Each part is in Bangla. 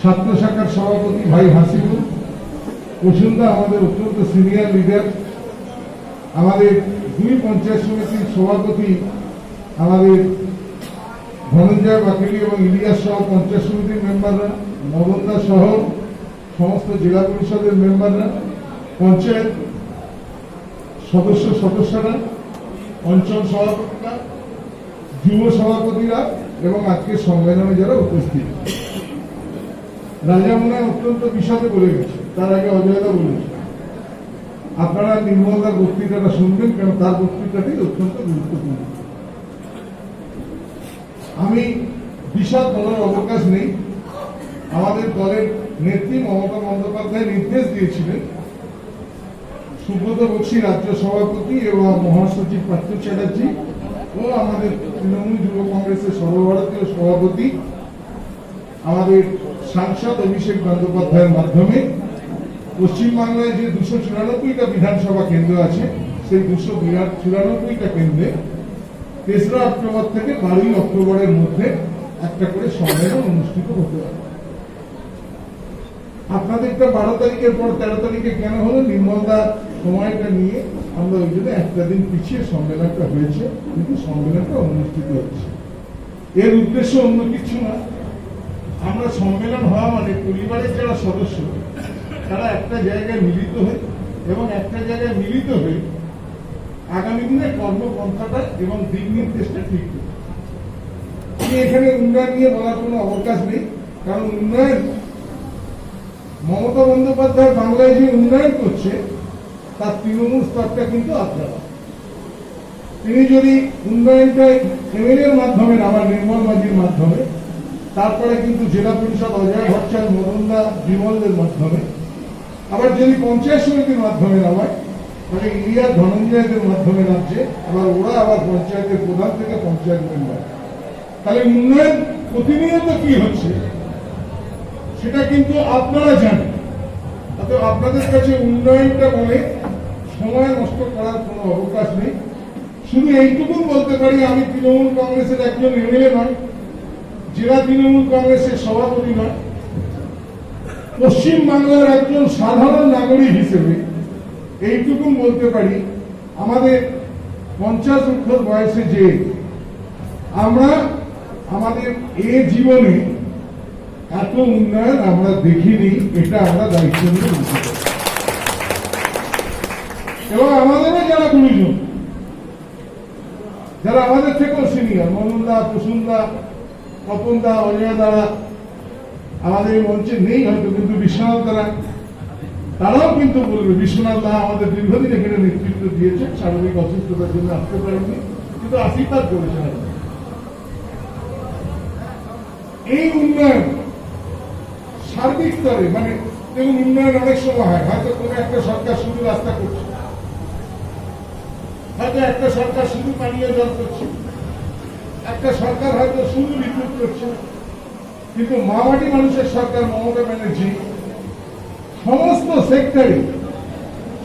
ছাত্র শাখার সভাপতি ভাই হাসিবুল প্রসুন্দা আমাদের অত্যন্ত সিনিয়র লিডার, আমাদের দুই পঞ্চায়েত সমিতির সভাপতি আমাদের ধনঞ্জয় বাকেলি এবং ইলিয়াস সহ পঞ্চায়েত সমিতির মেম্বাররা, মদনদা সহ সমস্ত জেলা পরিষদের মেম্বাররা, পঞ্চায়েত সদস্যরা, অঞ্চল সভাপতিরা, যুব সভাপতিরা এবং আজকের সম্মেলনে যারা উপস্থিত। রাজা মনে হয় অত্যন্ত বিশদে বলে গেছে, তার আগে অজয়দা বলেছে। আপনারা নির্মলদার বক্তৃতাটা শুনবেন, কারণ তার বক্তৃতাটি অত্যন্ত গুরুত্বপূর্ণ। আমি বিশদ বলার অবকাশ নেই। আমাদের দলের নেত্রী মমতা বন্দ্যোপাধ্যায় নির্দেশ দিয়েছিলেন সুব্রত বক্সী রাজ্য সভাপতি এবং মহাসচিব পার্থ চ্যাটার্জি ও আমাদের তৃণমূল যুব কংগ্রেসের সর্বভারতীয় সভাপতি আমাদের সাংসদ অভিষেক বন্দ্যোপাধ্যায়ের মাধ্যমে পশ্চিমবাংলায় যে 294টা বিধানসভা কেন্দ্র আছে, সেই 294টা কেন্দ্রে 3রা অক্টোবর থেকে 12ই অক্টোবরের মধ্যে একটা করে সম্মেলন অনুষ্ঠিত হতে হবে। আপনাদেরটা 12 তারিখের পর 13 তারিখে কেন হলো, নির্মলদা সময়টা নিয়ে আমরা ওই জন্য একটা দিন পিছিয়ে সম্মেলনটা হয়েছে, কিন্তু সম্মেলনটা অনুষ্ঠিত হচ্ছে। এর উদ্দেশ্য অন্য কিছু না, আমরা সম্মেলন হওয়া মানে পরিবারের যারা সদস্য তারা একটা জায়গায় মিলিত হই এবং একটা জায়গায় মিলিত হয়ে আগামী দিনে কর্মপন্থাটা এবং দিক নির্দেশটা ঠিক করি। আমি এখানে উন্নয়ন নিয়ে বলার কোনো অবকাশ নেই, কারণ উন্নয়ন মমতা বন্দ্যোপাধ্যায় বাংলায় যে উন্নয়ন করছে তার তৃণমূল স্তরটা কিন্তু আপনারা। তিনি যদি উন্নয়নটা এমএলএর মাধ্যমে আমার নির্মল মাঝির মাধ্যমে, তারপরে কিন্তু জেলা পরিষদ অজয় ভট্টাচার্য মদনদা বিমলদের মাধ্যমে, আবার যদি পঞ্চায়েত সমিতির মাধ্যমে নামায় তাহলে ইলিয়া ধনঞ্জয়দের মাধ্যমে নামছে, আবার ওরা আবার পঞ্চায়েতের প্রধান থেকে পঞ্চায়েত মেম্বার। তাহলে উন্নয়ন প্রতিনিয়ত কি হচ্ছে সেটা কিন্তু আপনারা জানেন। অতএব আপনাদের কাছে উন্নয়নটা বলে সময় নষ্ট করার কোনো অবকাশ নেই। শুধু এইটুকু বলতে পারি, আমি তৃণমূল কংগ্রেসের একজন এমএলএ নয়, জেলা তৃণমূল কংগ্রেসের সভাপতি নয়, পশ্চিম বাংলার একজন সাধারণ নাগরিক হিসেবে এইটুকু বলতে পারি, আমাদের 50 বছর বয়সে যে আমরা আমাদের জীবনে এত উন্নয়ন আমরা দেখিনি, এটা আমরা দায়িত্ব নিয়ে বলতে পারি। এবং আমাদেরও যারা গুরুজন, যারা আমাদের থেকেও সিনিয়র, মনন্দা, প্রসুন্দা, তপনদা, অজয় দ্বারা আমাদের এই মঞ্চে নেই হয়তো, কিন্তু বিশ্বনাথ দ্বারা তারাও কিন্তু বলবে। বিশ্বনাথ দা আমাদের দীর্ঘদিন এখানে নেতৃত্ব দিয়েছেন, শারীরিক অসুস্থতার জন্য আসতে পারেননি, কিন্তু আশীর্বাদ করেছেন। এই উন্নয়ন সার্বিক স্তরে, মানে দেখুন উন্নয়ন অনেক সময় হয়, হয়তো কোনো একটা সরকার শুধু রাস্তা করছে, হয়তো একটা সরকার শুধু পানীয় জল করছে, একটা সরকার হয়তো শুধু বিদ্যুৎ করছে, কিন্তু মামাটি মানুষের সরকার মমতা ব্যানার্জি সমস্ত সেক্টরে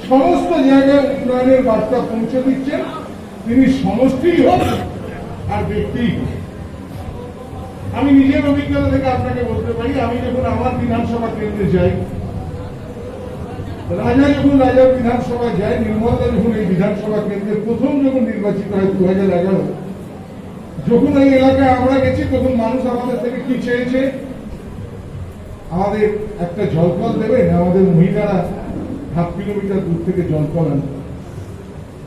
সমস্ত জায়গায় উন্নয়নের বার্তা পৌঁছে দিচ্ছেন। তিনি সমষ্টিই হোক আর ব্যক্তিই হোক। আমি নিজের অভিজ্ঞতা থেকে আপনাকে বলতে পারি, আমি যখন আমার বিধানসভা কেন্দ্রে যাই, রাজা যখন রাজার বিধানসভায় যায়, নির্মলদা যখন এই বিধানসভা কেন্দ্রে প্রথম যখন নির্বাচিত হয় 2011, যখন এই এলাকায় আমরা গেছি, তখন মানুষ আমাদের থেকে কি চেয়েছে, আমাদের একটা জলকল দেবেন, আমাদের মহিলারা 1/2 কিলোমিটার দূর থেকে জলকল আনবে।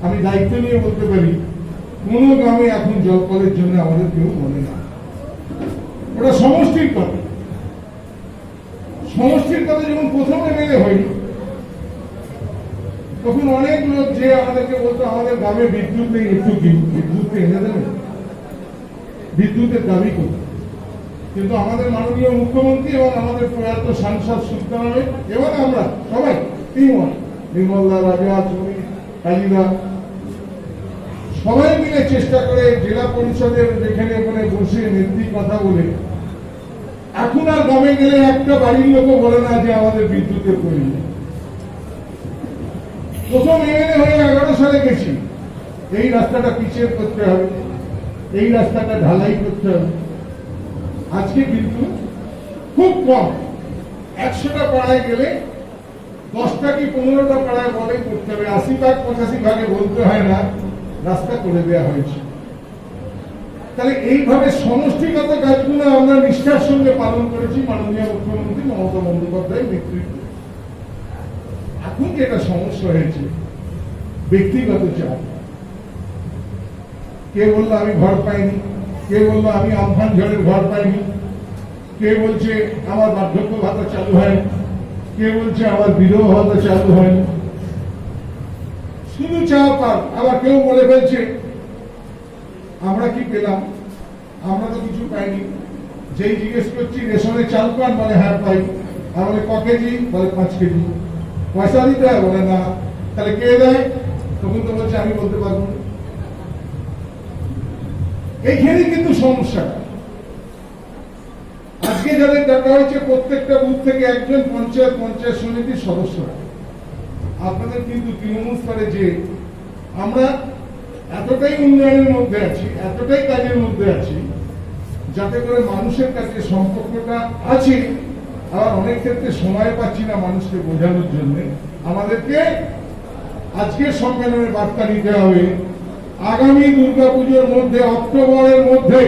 আমি দায়িত্ব নিয়ে বলতে পারি, কোন গ্রামে এখন জলকলের জন্য আমাদের কেউ মনে না। ওটা সমষ্টির কথা। সমষ্টির কথা যখন প্রথম এমএলএ হই, তখন অনেক লোক যে আমাদেরকে বলতো আমাদের গ্রামে বিদ্যুৎ নেই, একটু বিদ্যুৎ এনে দেবেন, বিদ্যুতের দাবি করত। কিন্তু আমাদের মাননীয় মুখ্যমন্ত্রী এবং আমাদের প্রয়াত সাংসদ সুলতান আহমেদ এবং আমরা সবাই নির্মলদা, রাজা, চুরি, কালীদা সবাই মিলে চেষ্টা করে জেলা পরিষদের যেখানে ওখানে বসে নেত্রী কথা বলে, এখন আর গ্রামে গেলে একটা বাড়ির লোকও বলে না যে আমাদের বিদ্যুতের প্রয়োজন। প্রথম এমএলএ হয়ে 11 সালে গেছি, এই রাস্তাটা পিছিয়ে করতে হবে, এই রাস্তাটা ঢালাই করতে হবে। আজকে কিন্তু খুব কম, 100টা পাড়ায় গেলে 10টা কি 15টা পাড়ায় বলে করতে হবে, 80 ভাগ 85 ভাগে বলতে হয় না রাস্তা করে দেওয়া হয়েছে। তাহলে এইভাবে সমষ্টিগত কাজগুলো আমরা নিষ্ঠার সঙ্গে পালন করেছি মাননীয় মুখ্যমন্ত্রী মমতা বন্দ্যোপাধ্যায়ের নেতৃত্বে। এখন যেটা সমস্যা হয়েছে ব্যক্তিগত চাপ, কে বললো আমি ঘর পাইনি, কে বললো আমি আমফান ঝড়ের ঘর পাইনি, কে বলছে আমার বার্ধক্য ভাতা চালু হয়নি, কে বলছে আমার বিধবা ভাতা চালু হয়নি, শুধু চাপ। আর আবার কেউ বলে ফেলছে আমরা কি পেলাম, আমরা তো কিছু পাইনি। যেই জিজ্ঞেস করছি রেশনে চাল পান, বলে হ্যাঁ পাই। আর বলে ক কেজি, বলে 5 কেজি। পয়সা দিতে হয়, বলে না। তাহলে কে দেয়? তখন তো বলছে আমি বলতে পারবো না। এইখানেই কিন্তু সমস্যাটা। আজকে যাদের ডাকা হয়েছে প্রত্যেকটা বুথ থেকে একজন পঞ্চায়েত সমিতির সদস্যরা। আপনাদের কিন্তু তৃণমূল স্তরে যে আমরা এতটাই উন্নয়নের মধ্যে আছি, এতটাই কাজের মধ্যে আছি, যাতে করে মানুষের কাছে সম্পর্কটা আছে, আবার অনেক ক্ষেত্রে সময় পাচ্ছি না মানুষকে বোঝানোর জন্য। আমাদেরকে আজকের সম্মেলনের বার্তা নিতে হবে, আগামী দুর্গাপুজোর মধ্যে, অক্টোবরের মধ্যে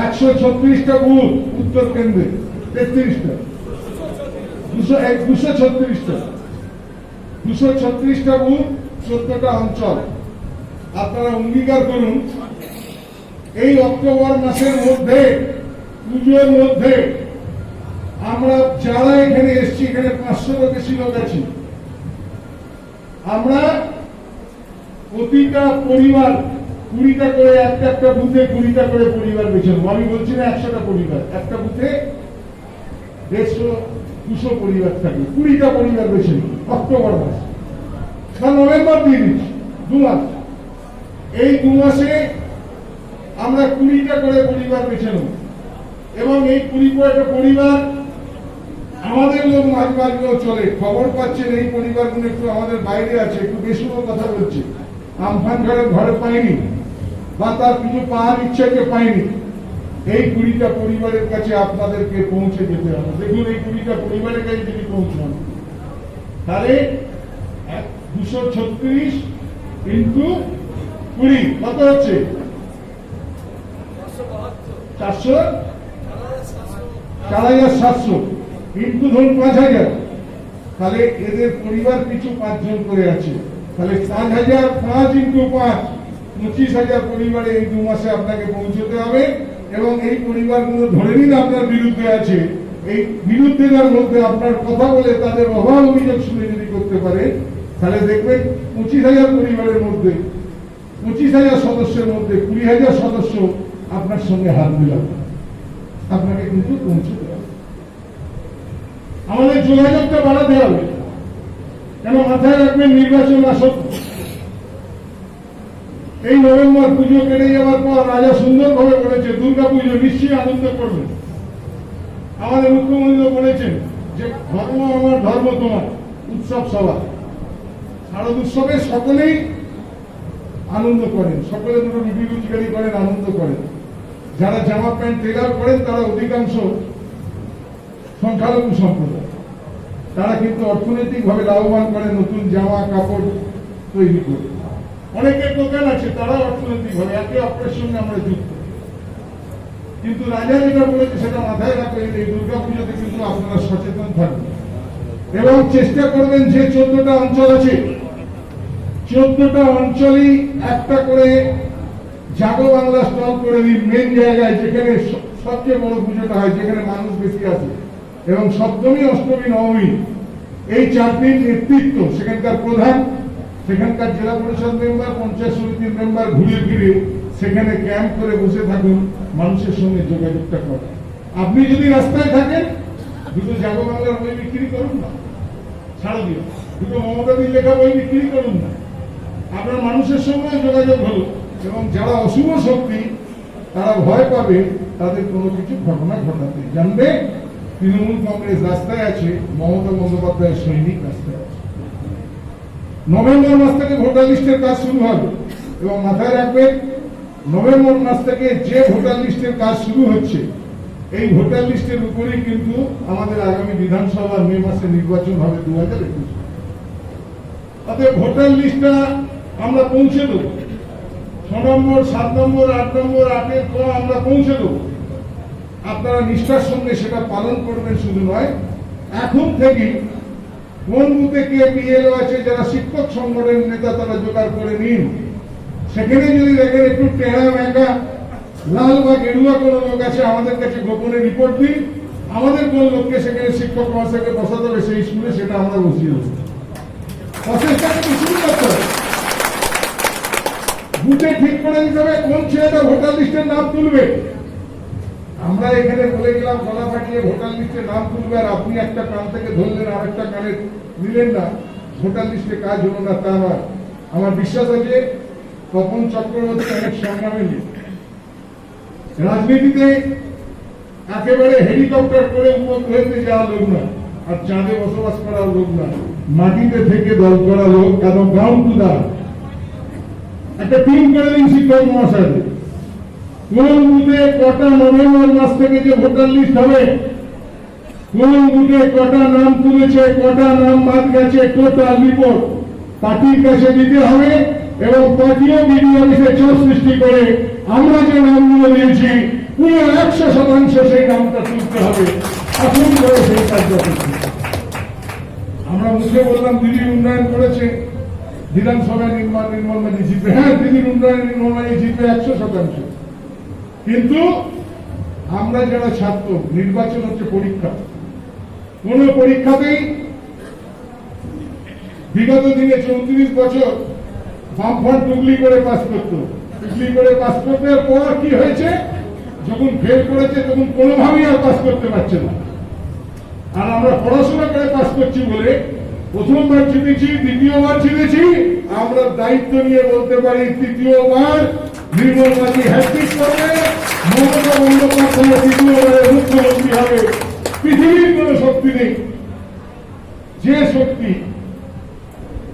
136টা বুথ উত্তর কেন্দ্রে, 33টা, 236টা বুথ, 14টা অঞ্চল। আপনারা অঙ্গীকার করুন এই অক্টোবর মাসের মধ্যে, পুজোর মধ্যে আমরা যারা এখানে এসছি, এখানে 500 বেশি লোক আছি, আমরা প্রতিটা পরিবার 20টা করে, একটা বুথে 20টা করে পরিবার বেছে নেব। আমি বলছি না 100টা পরিবার, একটা বুথে 150-200 পরিবার থাকে, 20টা পরিবার বেছে নেব অক্টোবর মাসে বা নভেম্বর দিয়ে দিচ্ছি, 2 মাস। এই 2 মাসে আমরা 20টা করে পরিবার বেছে নেব এবং এই 20টা পরিবার আমাদের লোক মাঝ মাঝেও চলে। খবর পাচ্ছেন এই পরিবারগুলো একটু আমাদের বাইরে আছে, একটু বেশি কথা বলছে, আমফান ঝড়ের ঘরে পাইনি বা তার কিছু পাওয়ার ইচ্ছাকে পাইনি। এই 20টা পরিবারের কাছে আপনাদেরকে পৌঁছে যেতে হবে। দেখুন এই 20টা পরিবারের কাছে যদি পৌঁছান, তাহলে 236 ইন্টু 20 কত হচ্ছে? 4,700 ইন্টু ধরুন 5,000। তাহলে এদের পরিবার পিছু 5 জন করে আছে, তাহলে 5,000, 5 ইন্টু 5, 25,000 পরিবারে এই 2 মাসে আপনাকে পৌঁছতে হবে। এবং এই পরিবারগুলো ধরে নিন আপনার বিরুদ্ধে আছে, এই বিরুদ্ধের মধ্যে আপনার কথা বলে তাদের অভাব অভিযোগ শুনে যদি করতে পারে, তাহলে দেখবেন 25,000 পরিবারের মধ্যে, 25,000 সদস্যের মধ্যে 20,000 সদস্য আপনার সঙ্গে হাত মিলাবে। আপনাকে কিন্তু পৌঁছতে হবে, আমাদের যোগাযোগটা বাড়াতে হবে। কেন মাথায় রাখবেন, নির্বাচন আসন্ন। এই নভেম্বর পুজো কেটে যাওয়ার পর রাজা সুন্দরভাবে বলেছে দুর্গা পুজো নিশ্চয়ই আনন্দ করবেন। আমাদের মুখ্যমন্ত্রী বলেছেন যে ধর্ম আমার, ধর্ম তোমার, উৎসব সবার। শারদ উৎসবে সকলেই আনন্দ করেন, সকলে দুটো রুটি রুচিকারি করেন, আনন্দ করেন। যারা জামা প্যান্ট টেলার করেন তারা অধিকাংশ সংখ্যালঘু সম্প্রদায়, তারা কিন্তু অর্থনৈতিক ভাবে লাভবান করেন, নতুন জামা কাপড় তৈরি করে। অনেকের দোকান আছে, তারা অর্থনৈতিক ভাবে একে অপরের সঙ্গে আমরা যুক্ত। কিন্তু রাজা যেটা বলেছে সেটা মাথায় রাখবেন, এই দুর্গা পুজোতে কিন্তু আপনারা সচেতন থাকবেন এবং চেষ্টা করবেন যে 14টা অঞ্চল আছে, 14টা অঞ্চলই একটা করে জাগো বাংলা স্টল করে দিন, মেন জায়গায় যেখানে সবচেয়ে বড় পুজোটা হয়, যেখানে মানুষ বেশি আছে। এবং সপ্তমী, অষ্টমী, নবমী এই 4 দিন নেতৃত্ব সেখানকার প্রধান, সেখানকার জেলা পরিষদ মেম্বার, পঞ্চায়েত সমিতির মেম্বার ঘুরে ফিরে সেখানে ক্যাম্প করে বসে থাকুন, মানুষের সঙ্গে যোগাযোগটা করেন। আপনি যদি রাস্তায় থাকেন, দুটো জাগো বাংলার বই বিক্রি করুন না, ছাড় দিন। দুটো মমতাদির লেখা বই বিক্রি করুন না, আপনার মানুষের সঙ্গে যোগাযোগ হলো। এবং যারা অশুভ শক্তি, তারা ভয় পাবে তাদের কোনো কিছু ঘটনা ঘটাতে। জানবে তৃণমূল কংগ্রেস রাস্তায় আছে, মমতা বন্দ্যোপাধ্যায়ের সৈনিক রাস্তায় আছে। নভেম্বর মাস থেকে ভোটার লিস্টের কাজ শুরু হবে এবং মাথায় রাখবেন, নভেম্বর মাস থেকে যে ভোটার লিস্টের কাজ শুরু হচ্ছে এই ভোটার লিস্টের উপরেই কিন্তু আমাদের আগামী বিধানসভা মে মাসে নির্বাচন হবে 2021। অতএব ভোটার লিস্টটা আমরা পৌঁছে দেবো, 6 নম্বর 7 নম্বর 8 নম্বর 8-এর পর আমরা পৌঁছে দেবো। আপনারা নিষ্ঠার সঙ্গে সেটা পালন করবেন। শুধু নয়, এখন থেকে কোন বুথে কে বিএলও আছে, যারা শিক্ষক সংগঠনের নেতা, তারা জোগাড় করে নিন। সেখানে যদি দেখেন একটু টেরা ম্যাঙ্গা লাল বা গেরুয়া কোনো লোক আছে, আমাদের কাছে গোপনে রিপোর্ট দিন। আমাদের কোন লোককে সেখানে শিক্ষক মহাশয়কে বসাতে হবে সেই স্কুলে, সেটা আমরা বসিয়ে দেবো। প্রচেষ্টাকে শুরু করতে হবে। বুথে ঠিক করে দিতে হবে কোন ছেলেটা ভোটার লিস্টের নাম তুলবে। আমরা এখানে বলে গেলাম গলা ফাটিয়ে ভোটার লিস্টে নাম তুলবে, আর আপনি একটা কান থেকে ধরলেন আর একটা কানে নিলেন না, ভোটার লিস্টে কাজ হলো না, তা নয়। আমার বিশ্বাস আছে তপন চক্রবর্তী অনেক সংগ্রামী রাজনীতিতে একেবারে হেলিকপ্টার করে উপগ্রহে যাওয়া লোক না, আর চাঁদে বসবাস করার লোক না, মাটিতে থেকে দল করা লোক, এবং গ্রাউন্ড টু দা একটা টিম করে দিন শিক্ষক মহাশয়। কোন বুথে কটা নভেম্বর মাস থেকে যে ভোটার লিস্ট হবে, কোন বুথে কটা নাম তুলেছে, কটা নাম বাদ গেছে, টোটাল রিপোর্ট পার্টির কাছে দিতে হবে। এবং পার্টিও বিডিও অফিসে চাপ সৃষ্টি করে আমরা যে নামগুলো দিয়েছি পুরো 100% সেই নামটা তুলতে হবে। এখন করে সেই কার্যসূচি আমরা মুখে বললাম দিদির উন্নয়ন করেছে, বিধানসভায় নির্মল মাঝি জিতবে। হ্যাঁ, দিদির উন্নয়ন নির্মল মাঝি জিতবে 100%। কিন্তু আমরা যারা ছাত্র, নির্বাচন হচ্ছে পরীক্ষা। কোন পরীক্ষাতেই বিগত দিনে 34 বছর বামফ্রন্ট টুকলি করে পাস করতো, টুকলি করে পাস করতে পর কি হয়েছে, যখন ফেল করেছে তখন কোনোভাবেই আর পাস করতে পারছে না। আর আমরা পড়াশোনা করে পাস করছি বলে প্রথমবার জিতেছি, দ্বিতীয়বার জিতেছি, আমরা দায়িত্ব নিয়ে বলতে পারি তৃতীয়বার নির্মল মাঝি হ্যাট্রিক করবে, মমতা বন্দ্যোপাধ্যায় তৃতীয়বারের মুখ্যমন্ত্রী হবে। পৃথিবীর কোন শক্তি নেই যে শক্তি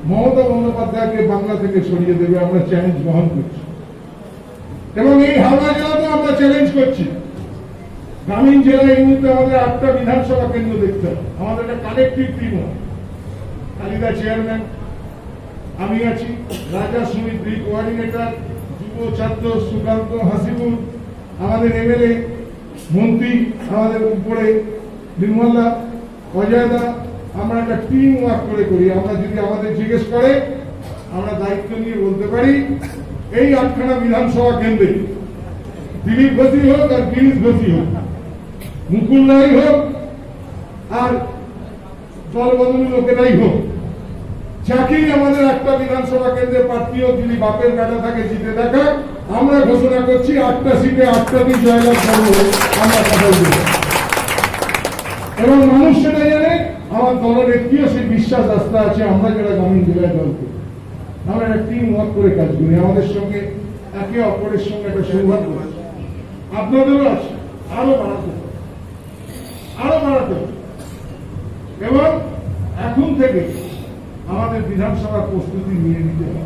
মমতা বন্দ্যোপাধ্যায়কে বাংলা থেকে সরিয়ে দেবে। আমরা চ্যালেঞ্জ গ্রহণ করছি এবং এই হাওড়া জেলাতে আমরা চ্যালেঞ্জ করছি। গ্রামীণ জেলায় এই মুহূর্তে আমাদের 8টা বিধানসভা কেন্দ্র দেখতে হবে। আমাদের একটা কালেকটিভ টিম, কালিদা চেয়ারম্যান, আমি আছি, রাজা সমিতি কোঅর্ডিনেটর, যুব ছাত্র সুকান্ত হাসিবুল, আমাদের এমএলএ মন্ত্রী, আমাদের উপরে নির্মলদা, অজয়দা, আমরা একটা টিম ওয়ার্ক করে করি। আমরা যদি আমাদের জিজ্ঞেস করে, আমরা দায়িত্ব নিয়ে বলতে পারি এই 8খানা বিধানসভা কেন্দ্রে দিলীপ ঘোষী হোক আর গিরিশ ঘোষী হোক, মুকুল রায় হোক আর দলবদলী লোকেরাই হোক, যাকেই আমাদের একটা বিধানসভা কেন্দ্রে প্রার্থী হোক, যদি বাপের বেটা থাকে জিতে দেখা, আমরা ঘোষণা করছি 8টা সিটে 8টাতেই জয়লাভ করবো। আমরা কথা বলি এবং মানুষ সেটা জানে। আমার দলনেত্রীও সেই বিশ্বাস আস্থা আছে। আমরা যারা গ্রামীণ জেলায় দল করি, আমরা একটা টিম ওয়ার্ক করে কাজ করি। আমাদের সঙ্গে একে অপরের সঙ্গে একটা সৌভাগ্য আছে, আপনাদেরও আছে। আরো বাড়াতে হবে, আরো বাড়াতে হবে। এবং এখন থেকে আমাদের বিধানসভার প্রস্তুতি নিয়ে নিতে হবে।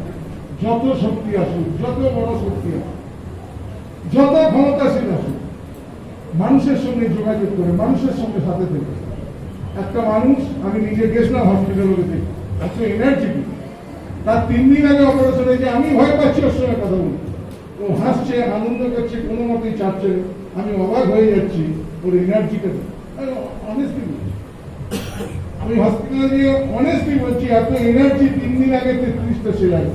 যত শক্তি আসুক, যত বড় শক্তি আসুক, যত ক্ষমতাশীল আসুক, মানুষের সঙ্গে যোগাযোগ করে, মানুষের সঙ্গে সাথে থেকে। একটা মানুষ, আমি নিজে গেছিলাম হসপিটালে দেখি, এত এনার্জি, তার 3 দিন আগে অপারেশন হয়েছে। আমি ভয় পাচ্ছি ওর সঙ্গে কথা বলতে, ও হাসছে, আনন্দ করছে, কোনো মতেই চাচ্ছে। আমি অবাক হয়ে যাচ্ছি ওর এনার্জিটা। অনেস্টলি আমি হসপিটালে গিয়ে অনেস্টলি বলছি, এত এনার্জি 3 দিন আগে 33টা সেলাই।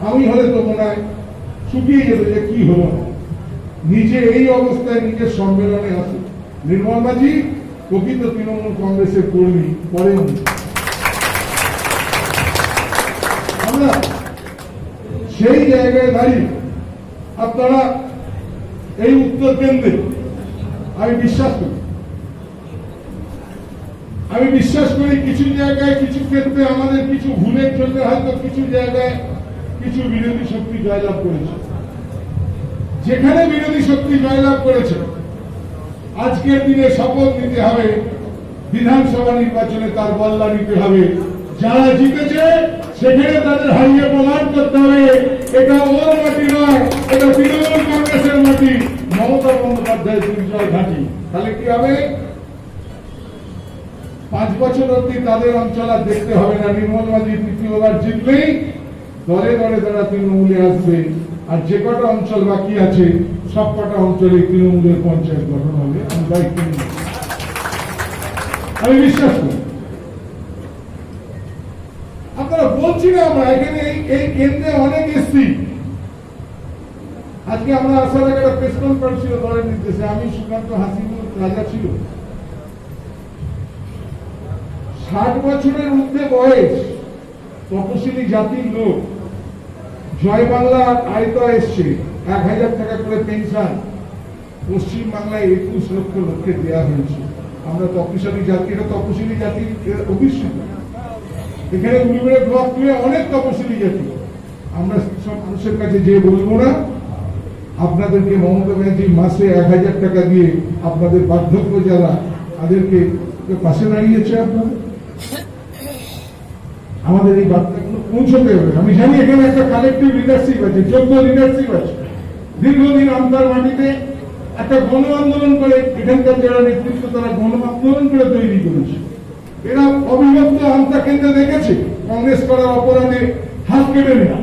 আমি হলে তো মনে হয় শুকিয়ে যেত যে কি হলো। নিজে এই অবস্থায় নিজের সম্মেলনে আসে নির্মল মাঝি প্রকৃত তৃণমূল কংগ্রেসের কর্মী। পরে আমরা সেই জায়গায় দাঁড়িয়ে আপনারা এই উত্তর কেন্দ্রে আমি বিশ্বাস করি কিছু জায়গায়, কিছু ক্ষেত্রে আমাদের কিছু ভুলের জন্য হয়তো কিছু জায়গায় কিছু বিরোধী শক্তি জয়লাভ করেছে। যেখানে বিরোধী শক্তি জয়লাভ করেছে, আজকের দিনে শপথ নিতে হবে, বিধানসভা নির্বাচনে তার বল্লা নিতে হবে। যারা জিতেছে সেখানে তাদের হারিয়ে প্রমাণ করতে হবে এটা ওর মাটি নয়, এটা তৃণমূল কংগ্রেসের মাটি। মমতা বন্দ্যোপাধ্যায় দুর্জয় ঘাঁটি, তাহলে কি হবে? 5 বছর অব্দি তাদের অঞ্চল আর দেখতে হবে না। নির্মল মাঝি তৃতীয়বার জিতলেই দলে দলে তারা তৃণমূলে আসবে, আর যে কটা অঞ্চল বাকি আছে সব কটা অঞ্চলে তৃণমূলের পঞ্চায়েত গঠন হবে। আমি দায়িত্ব নিই, আমি বিশ্বাস করি। আপনারা বলছি না, আমরা এখানে এই কেন্দ্রে অনেক এসছি। আজকে আমরা আসার আগে একটা প্রেস কনফারেন্স ছিল দলের নির্দেশে, আমি সুকান্ত হাসিবুল রাজা ছিল। 60 বছরের ঊর্ধ্বে বয়স তপশিলি জাতির লোক জয় বাংলার আয়তায় এসছে, 1000 টাকা করে পেনশন পশ্চিম বাংলায় 21 লক্ষ লোককে দেওয়া হয়েছে। আমরা তপশিলি জাতি, এটা তপশিলি জাতির অভিষেক। এখানে উলুবেড়ে ব্লক তুলে অনেক তপশিলি জাতি। আমরা সব মানুষের কাছে যে বলবো না আপনাদেরকে মমতা ব্যানার্জি মাসে 1000 টাকা দিয়ে আপনাদের বার্ধক্য যারা তাদেরকে পাশে দাঁড়িয়েছে। আপনাদের আমাদের এই বার্তাগুলো পৌঁছতে হবে। আমি জানি এখানে একটা কালেকটিভ লিডারশিপ আছে, যোগ্য লিডারশিপ আছে। দীর্ঘদিন আমতার মাটিতে একটা গণ আন্দোলন করে এখানকার যারা নেতৃত্ব তারা গণ আন্দোলন করে তৈরি করেছে। এরা অবিভক্ত আমতা কেন্দ্রে দেখেছে কংগ্রেস করার অপরাধে হাত কেটে নেওয়া।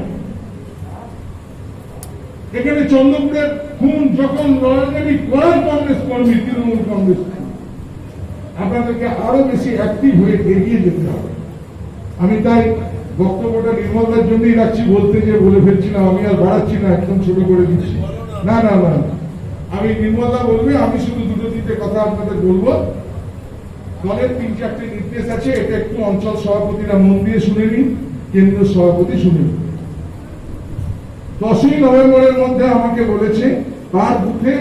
এখানে চন্দ্রপুরের খুন যখন লড়াই করার কংগ্রেস কর্মী, তৃণমূল কংগ্রেস, আপনাদেরকে আরো বেশি অ্যাক্টিভ হয়ে এগিয়ে যেতে হবে। আমি তাই বক্তব্যটা নির্মলতার জন্যই রাখছি, বলতে যে বলে ফেলছিলাম, আমি আর বাড়াচ্ছি না, একদম ছোট করে দিচ্ছি। না না না, আমি নির্মলতা বলবে, আমি শুধু 2-3টে কথা আপনাদের বলবো। দলের 3-4টে নির্দেশ আছে, এটা একটু অঞ্চল সভাপতিরা মন দিয়ে শুনে নিন, কেন্দ্রীয় সভাপতি শুনে নিন। 10ই নভেম্বরের মধ্যে আমাকে বলেছে পার বুথে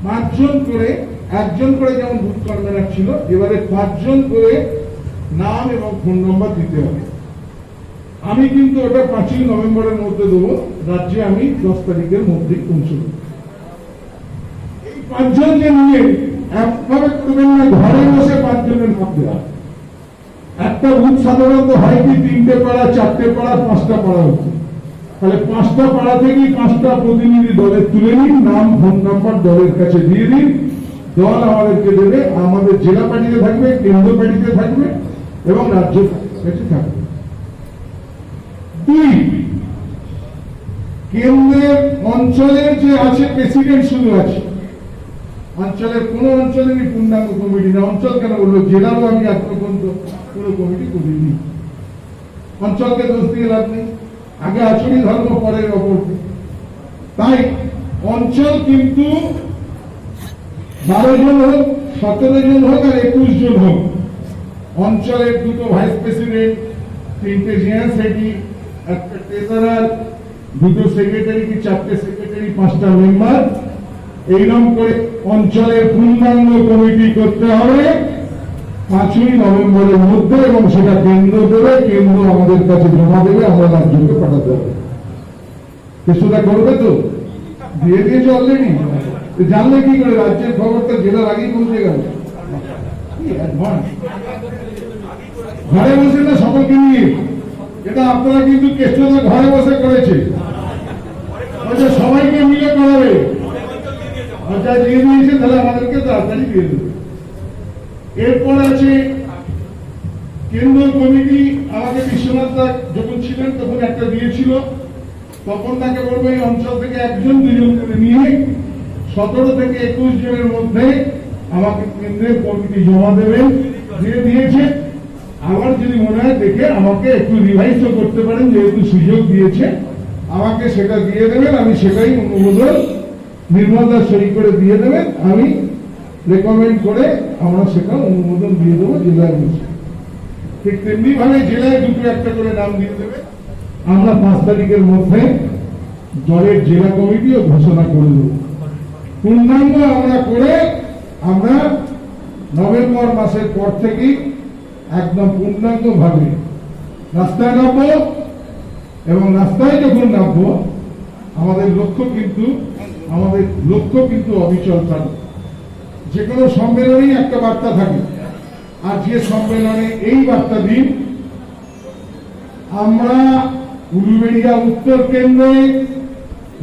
5 জন করে, 1 জন করে যেমন বুথ কনভেনার ছিল, এবারে 5 জন করে নাম এবং ফোন নম্বর দিতে হবে। আমি কিন্তু ওটা 5ই নভেম্বরের মধ্যে দেবো, রাজ্যে আমি 10 তারিখের মধ্যেই পৌঁছব। এই 5 জনকে নিয়ে একভাবে করবেন না, ঘরে বসে 5 জনের নাম দেওয়া। একটা বুথ সাধারণত হয় কি 3টে পাড়া, 4টে পাড়া, 5টা পাড়া হচ্ছে। তাহলে 5টা পাড়া থেকেই 5টা প্রতিনিধি দলে তুলে নিন, নাম ফোন নাম্বার দলের কাছে দিয়ে দিন। দল আমাদেরকে দেবে, আমাদের জেলা পার্টিতে থাকবে, কেন্দ্র পার্টিতে থাকবে এবং রাজ্য কাছে থাকবে। 2, কেন্দ্রের অঞ্চলের যে আছে প্রেসিডেন্ট শুধু আছে, অঞ্চলের কোন অঞ্চলেরই পূর্ণাঙ্গ কমিটি না। অঞ্চল কেন বললো, জেলারও আমি আজ পর্যন্ত পুরো কমিটি করিনি। অঞ্চলকে দোষ দিয়ে লাভ নেই, আগে আচরণ ধর্ম পরের অপর। তাই অঞ্চল কিন্তু 12 জন হোক, 17 জন হোক আর 21 জন হোক, অঞ্চলের 2টো ভাইস প্রেসিডেন্ট, 3টে জেনারেল সেক্রেটারি, একটা ট্রেজারার, 2টো সেক্রেটারি কি 4টে সেক্রেটারি, 5টা মেম্বার, এইরকম করে অঞ্চলের পূর্ণাঙ্গ কমিটি করতে হবে 5ই নভেম্বরের মধ্যে, এবং সেটা কেন্দ্র দেবে, কেন্দ্র আমাদের কাছে জমা দেবে, আমরা রাজ্যকে পাঠাতে হবে। সেটা করবে তো, দিয়ে দিয়েছে অলরেডি। জানলে কি করে, রাজ্যের খবরটা জেলার আগেই পৌঁছে গেল। ঘরে বসে না সকলকে নিয়ে, এটা আপনারা কিন্তু কেষ্টটা ঘরে বসে করেছে, সবাইকে মিলে করাবে। যা দিয়ে দিয়েছে তাহলে আমাদেরকে তাড়াতাড়ি দিয়ে দেবে। এরপর আছে কেন্দ্রীয় কমিটি। আমাকে বিশ্বনাথ দা যখন ছিলেন তখন একটা দিয়েছিল, তখন তাকে বলবো এই অঞ্চল থেকে 1 জন 2 জন করে নিয়ে 17 থেকে 21 জনের মধ্যে আমাকে কেন্দ্রের কমিটি জমা দেবেন। দিয়ে দিয়েছে, আবার যদি মনে হয় দেখে আমাকে একটু রিভাইজও করতে পারেন, যেহেতু সুযোগ দিয়েছে আমাকে সেটা দিয়ে দেবেন। আমি সেটাই অনুমোদন নির্মলদা সই করে দিয়ে দেবেন, আমি রেকমেন্ড করে আমরা সেটা অনুমোদন দিয়ে দেবো জেলায় বসে। ঠিক তেমনি ভাবে জেলায় 2টো-1টা করে নাম দিয়ে দেবে। আমরা 5 তারিখের মধ্যে দলের জেলা কমিটিও ঘোষণা করে দেব। পূর্ণাঙ্গ আমরা করে আমরা নভেম্বর মাসের পর থেকেই একদম পূর্ণাঙ্গ ভাবে রাস্তায় নামবো, এবং রাস্তায় যখন নামবো আমাদের লক্ষ্য কিন্তু অবিচল থাকবে। যে কোনো সম্মেলনেই একটা বার্তা থাকে, আর যে সম্মেলনে এই বার্তা দিন, আমরা উলুবেড়িয়া উত্তর কেন্দ্রে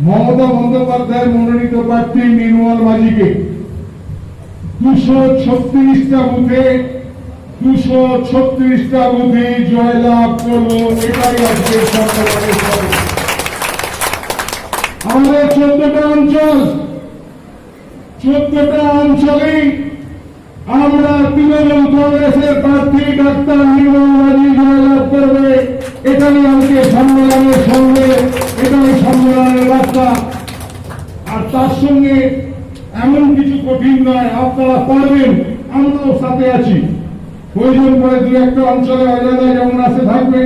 মমতা বন্দ্যোপাধ্যায়ের মনোনীত প্রার্থী নির্মল মাঝিকে 236টা বুথে 236টা বুথে জয়লাভ করবো, এটাই আজকে সম্মেলনের ফল। আমাদের 14টা অঞ্চলেই আমরা তৃণমূল কংগ্রেসের প্রার্থী ডাক্তার নির্মল মাঝি জয়লাভ করবে, এটাই আজকে সম্মেলনের সঙ্গে, এটাই সম্মেলনের বার্তা। আর তার সঙ্গে এমন কিছু কঠিন নয়, আপনারা পারবেন, আমরাও সাথে আছি। প্রয়োজন পড়ে দু একটা অঞ্চলে অজানা যেমন আসে থাকবে,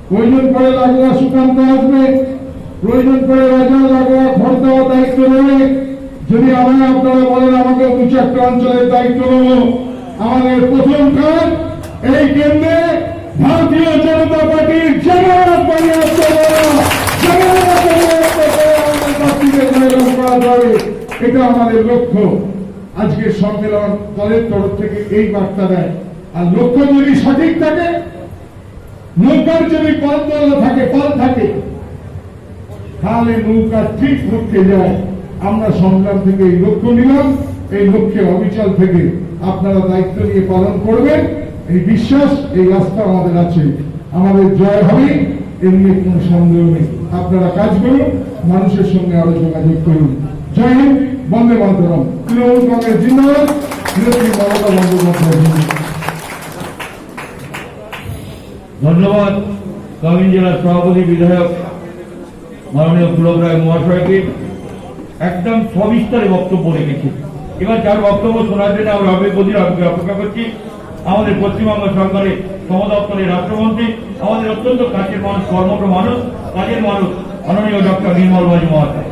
প্রয়োজন পড়ে লাগোয়া সুকান্ত আসবে, প্রয়োজন পড়ে রাজা লাগোয়া ঘর দেওয়া দায়িত্ব নেবে। যদি আপনারা বলেন আমাকে দু চারটা অঞ্চলের দায়িত্ব নেব, আমাদের প্রথম কাজ এই কেন্দ্রে ভারতীয় জনতা পার্টির এটা আমাদের লক্ষ্য। আজকে সম্মেলন দলের তরফ থেকে এই বার্তা দেয়। আর লক্ষ্য যদি সঠিক থাকে, নৌকার যদি পাল থাকে, তাহলে নৌকা ঠিক লক্ষ্যে যায়। আমরা সংগ্রাম থেকে এই লক্ষ্য নিলাম, এই লক্ষ্যে অবিচল থেকে আপনারা দায়িত্ব নিয়ে পালন করবেন, এই বিশ্বাস, এই আস্থা আমাদের আছে। আমাদের জয় হবে, এ নিয়ে কোনো সন্দেহ নেই। আপনারা কাজ করুন, মানুষের সঙ্গে আরো যোগাযোগ করুন। জয় হিন্দ, বন্দে মাতরম। তৃণমূল কংগ্রেস জিন্দাবাদ, নেত্রী মমতা বন্দ্যোপাধ্যায় জিন্দাবাদ। ধন্যবাদ কামিন জেলার সভাপতি বিধায়ক মাননীয় পুলক রায় মহাশয়কে। একদম সবিস্তারে বক্তব্য রেখেছে। এবার যার বক্তব্য শোনার জন্য আমরা অপেক্ষা করছি আমাদের পশ্চিমবঙ্গ সরকারের সমদপ্তরের রাষ্ট্রমন্ত্রী, আমাদের অত্যন্ত কাছের মানুষ, কর্মঠ মানুষ, কাজের মানুষ, মাননীয় ডক্টর নির্মল মাঝি মহাশয়।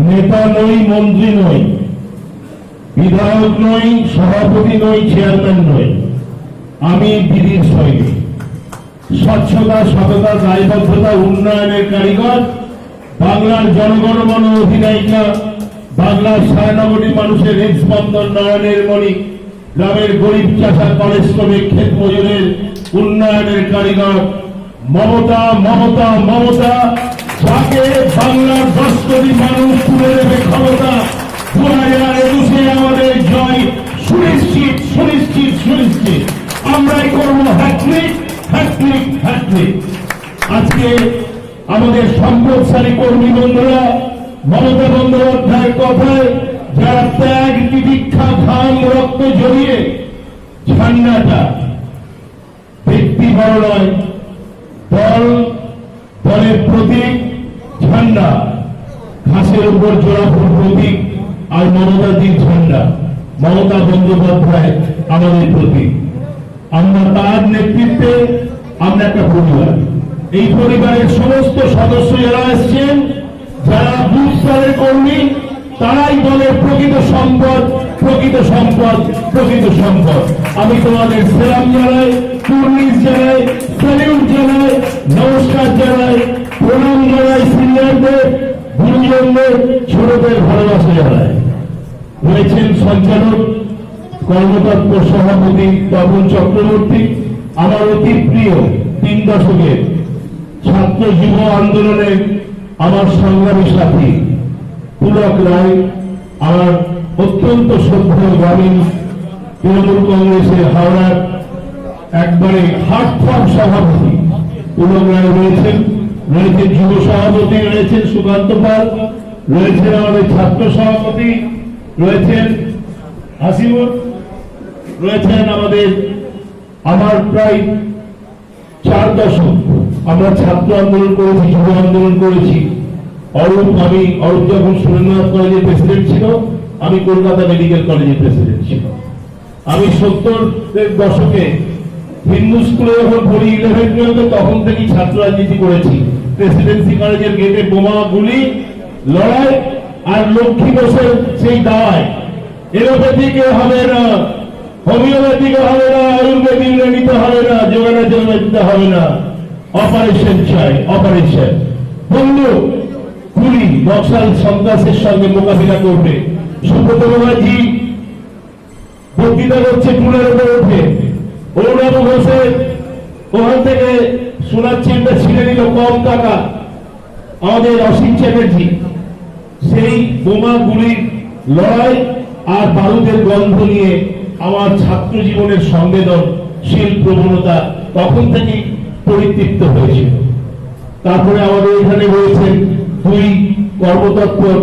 নেতা নই, মন্ত্রী নই, বিধায়ক নই, সভাপতি নই, চেয়ারম্যান নই, আমি বিধির সৈনিক। স্বচ্ছতা, সততা, দায়বদ্ধতা, উন্নয়নের কারিগর, বাংলার জনগণমন অধিনায়িকা, বাংলার ৯.৫ কোটি মানুষের হৃদস্পন্দন, নয়নের মণি, গ্রামের গরিব চাষা, কলেজ শ্রমিক, ক্ষেত মজুরের উন্নয়নের কারিগর মমতা, মমতা, মমতা, যাকে বাংলার ১০ কোটি মানুষ তুলে দেবে ক্ষমতা। ২০২১ আমাদের জয় সুনিশ্চিত, সুনিশ্চিত, সুনিশ্চিত। আমরাই করবো হ্যাট্রিক, হ্যাট্রিক, হ্যাট্রিক। আজকে আমাদের সম্পদশালী কর্মী বন্ধুরা মমতা বন্দ্যোপাধ্যায়ের কথায় যারা ত্যাগ, তিতিক্ষা, ঘাম, রক্ত জড়িয়ে ঝান্ডাটা ব্যক্তি বড় নয়, দলের প্রতীক ঝান্ডা, ঘাসের উপর জোড়া ফুল প্রতীক, আর মমতাজির ঝান্ডা, মমতা বন্দ্যোপাধ্যায় আমাদের প্রতীক। আমরা তার নেতৃত্বে আমরা একটা পরিবার। এই পরিবারের সমস্ত সদস্য যারা এসছেন, যারা বুথ স্তরের কর্মী, তারাই দলের প্রকৃত সম্পদ, প্রকৃত সম্পদ, প্রকৃত সম্পদ। আমি তোমাদের সেলাম জানাই, কুর্নিশ জানাই, স্যালিউট জানাই, নমস্কার জানাই, প্রণাম জানাই, সিনিয়রদের, গুরুজনদের, ছোটদের ভালোবাসা জানাই। রয়েছেন সঞ্চালক, কর্মতৎপর সভাপতি তপন চক্রবর্তী, আমার অতি প্রিয় ৩ দশকের ছাত্র যুব আন্দোলনের আমার সংগ্রামী সাথী পুলক রায়, আমার অত্যন্ত শ্রদ্ধেয় গ্রামীণ তৃণমূল কংগ্রেসের হাওড়ার একবারে হার্টথ্রব সভাপতি পুলক রায় রয়েছেন, রয়েছেন যুব সভাপতি, রয়েছেন সুকান্ত পাল, রয়েছেন আমাদের ছাত্র সভাপতি, রয়েছেন হাসিবুর, রয়েছেন আমার প্রায় 4 দশক আমরা ছাত্র আন্দোলন করেছি, যুব আন্দোলন করেছি। অরূপ যখন সুরেন্দ্রনাথ কলেজের প্রেসিডেন্ট ছিল, আমি কলকাতা মেডিকেল কলেজের প্রেসিডেন্ট ছিল। আমি 70-এর দশকে হিন্দু স্কুলে যখন পড়ি 11 তখন থেকেই ছাত্র রাজনীতি করেছি। প্রেসিডেন্সি কলেজের গেটে বোমা, গুলি, লড়াই, আর লক্ষ্মী বসে সেই দাওয়ায় এলোপ্যাথিকে হবে না, হোমিওপ্যাথিকে হবে না, আয়ুর্বেদিক নিতে হবে না, যোগানা জমে দিতে হবে না, অপারেশন চাই, অপারেশন। বন্ধু গুলি, নকশাল সন্ত্রাসের সঙ্গে মোকাবিলা করবে। সুব্রত মুখার্জি বক্তৃতা করছে টুলের উপরে উঠে, অরুণাভ ঘোষের ওখান থেকে শোনাচ্ছেন ছিঁড়ে নিল কম টাকা আমাদের অসীম চ্যাটার্জি। সেই বোমা গুলির লড়াই আর বারুদের গন্ধ নিয়ে আমার ছাত্র জীবনের সংবেদনশীল প্রবণতা তখন থেকেই পরিতৃপ্ত হয়েছিল। তারপরে আমাদের এখানে রয়েছেন দুই কর্মতৎপর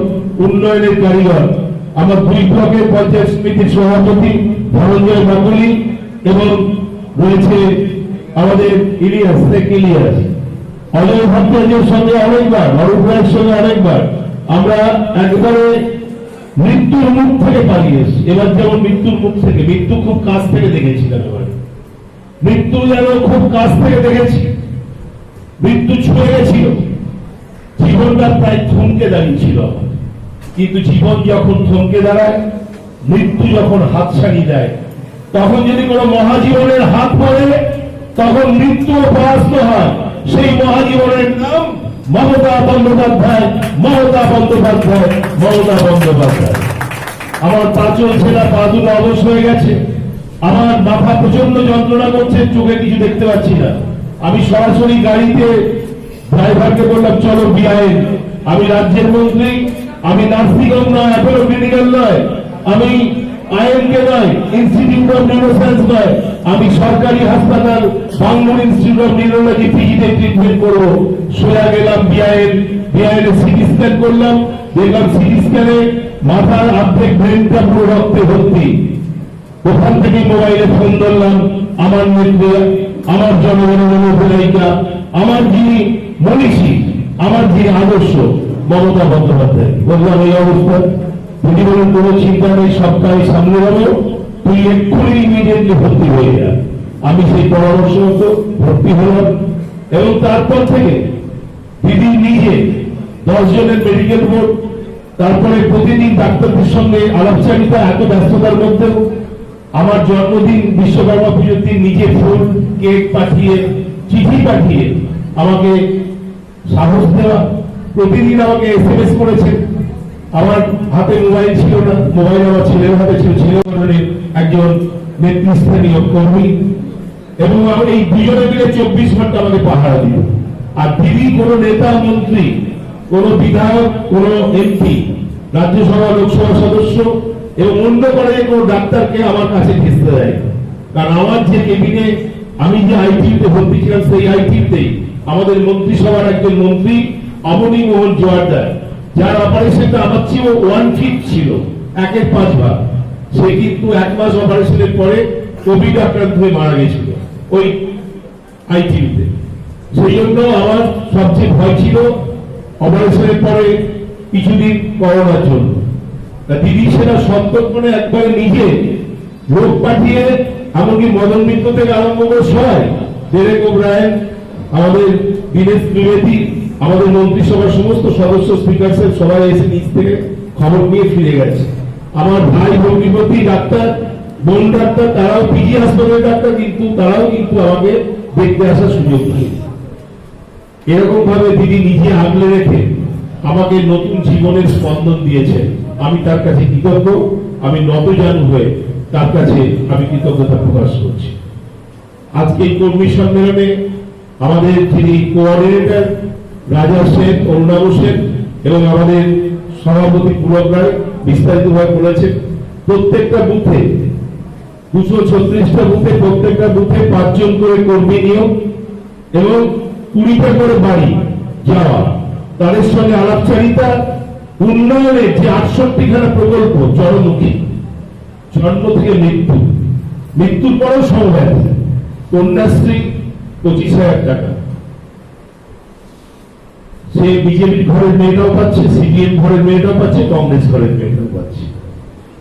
উন্নয়নের কারিগর, আমার দুই ব্লকের পঞ্চায়েত সমিতির সভাপতি ধনঞ্জয় গাঙ্গুলি এবং রয়েছে আমাদের ইলিয়াস শেখ ইলিয়াস। অজয় ভট্টাচার্যের সঙ্গে অনেকবার, অরূপ রায়ের সঙ্গে অনেকবার আমরা একবারে মৃত্যুর মুখ থেকে পালিয়ে এসেছি। এবার যেমন মৃত্যুর মুখ থেকে, মৃত্যু খুব কাছ থেকে দেখেছিলাম, এবার মৃত্যু যেন খুব কাছ থেকে দেখেছি। মৃত্যু ছুঁয়ে গেছিল, জীবনটা প্রায় থমকে দাঁড়িয়েছিল আমার। কিন্তু জীবন যখন থমকে দাঁড়ায়, মৃত্যু যখন হাত ছাড়িয়ে দেয়, তখন যদি কোনো মহাজীবনের হাত পড়ে, তখন মৃত্যু পরাস্ত হয়। সেই মহাজীবনের নাম মমতা বন্দ্যোপাধ্যায়, মমতা বন্দ্যোপাধ্যায়, মমতা বন্দ্যোপাধ্যায়। আমার পা চলছে না, পা দুটো অবশ হয়ে গেছে, আমার মাথা প্রচন্ড যন্ত্রণা করছে, চোখে কিছু দেখতে পাচ্ছি না। আমি সরাসরি গাড়িতে ড্রাইভারকে বললাম চলো বিআইএন। আমি রাজ্যের মন্ত্রী, আমি নার্সিংহোম নয়, অ্যাপোলো মেডিকেল নয়, আমি আইএমকে নয়, ইনস্টিটিউট অফ নিউরোসায়েন্স নয়, আমি সরকারি হাসপাতাল বাংলার ইনস্টিটিউট অফ নিউরোলজি পিজিতে ট্রিটমেন্ট করবো। সোজা গেলাম বিআইএন, বিআইএন সিটি স্ক্যান করলাম, দেখলাম সিটি স্ক্যানে মাথার অর্ধেক ব্রেনটা পুরো রক্তে ভর্তি। ওখান থেকে মোবাইলে ফোন ধরলাম আমার নেত্রী, আমার জনগণের অনুপ্রেরণা, আমার যিনি মনীষী, আমার যিনি আদর্শ মমতা বন্দ্যোপাধ্যায়। বললাম এই অবস্থা, তিনি বলেন কোনো চিন্তা নেই, সবটাই সামনে যাবো, তুই এক্ষুনি ইমিডিয়েটলি ভর্তি হয়ে যা। আমি সেই পরামর্শ মতো ভর্তি হলাম এবং তারপর থেকে দিদি নিজে 10 জনের মেডিকেল বোর্ড, তারপরে প্রতিদিন ডাক্তারদের সঙ্গে আলাপচারিতা, এত ব্যস্ততার মধ্যেও আমার জন্মদিন বিশ্বকর্মা পুজোর দিন নিজে ফুল কেক পাঠিয়ে, চিঠি পাঠিয়ে আমাকে সাহস দেওয়া, প্রতিদিন আমাকে SMS করেছে। আমার হাতে মোবাইল ছিল না, মোবাইল আমার ছেলের হাতে ছিল, ছেলে একজন নেতৃস্থানীয় কর্মী, এবং এই দুজনে মিলে 24 ঘন্টা আমাকে পাহারা দিল। আর দিদি কোন নেতা মন্ত্রী, কোন বিধায়ক, কোন এমপি, রাজ্যসভা লোকসভা সদস্য এবং অন্য কলেজে কোন ডাক্তারকে আমার কাছে ঘেঁচতে দেয়। কারণ আমার যে কেবিনে, আমি যে আইটিতে ভর্তি ছিলাম, সেই আইটিতেই আমাদের মন্ত্রিসভার একজন মন্ত্রী অবনী মোহন জোয়ারদার, যার অপারেশনটা আমার চেয়েও 1/5 ছিল, 1/5 ভাগ। সে কিন্তু 1 মাস অপারেশনের পরে কোভিড আক্রান্ত হয়ে মারা গেছিল ওই আইটিতে। সেই জন্য আমার সবচেয়ে ভয় ছিল অপারেশনের পরে কিছুদিন করোনার জন্য। দিদি সেটা সন্তর্পণে একবারে নিজে লোক পাঠিয়ে, এমনকি মদন মিত্র থেকে আরম্ভ করে সবাই, ডেরেক ওব্রায়েন, আমাদের দীনেশ ত্রিবেদী, আমাদের মন্ত্রিসভার সমস্ত সদস্য, স্পিকার সাহেব সবাই এসে নিজ থেকে খবর নিয়ে ফিরে গেছে। আমার ভাই ভগ্নিপতি ডাক্তার, বোন ডাক্তার, তারাও পিজি হাসপাতালের ডাক্তার, কিন্তু তারাও কিন্তু আমাকে দেখতে আসার সুযোগ নেই। এরকম ভাবে দিদি নিজে আগলে রেখে আমাকে নতুন জীবনের স্পন্দন দিয়েছে। আমি তার কাছে কৃতজ্ঞ, আমি নতজানু হয়ে তার কাছে আমি কৃতজ্ঞতা প্রকাশ করছি। আজকে এই কর্মী সম্মেলনে আমাদের যিনি কোঅর্ডিনেটর রাজা সেন, অরুণাভ সেন এবং আমাদের সভাপতি পুলক রায় বিস্তারিতভাবে বলেছেন। প্রত্যেকটা বুথে 236টা বুথে, প্রত্যেকটা বুথে 5 জন করে কর্মী নিয়োগ এবং 20টা করে বাড়ি যাওয়া, তাদের সঙ্গে আলাপচারিতা, উন্নয়নের যে 68খানা প্রকল্প জনমুখী, জন্ম থেকে মৃত্যু, মৃত্যুর পরেও সমব্যাধি, কন্যাশ্রী 25,000 টাকা, সে বিজেপির ঘরের মেয়েটাও পাচ্ছে, সিপিএম ঘরের মেয়েটাও পাচ্ছে, কংগ্রেস ঘরের মেয়েটাও পাচ্ছে।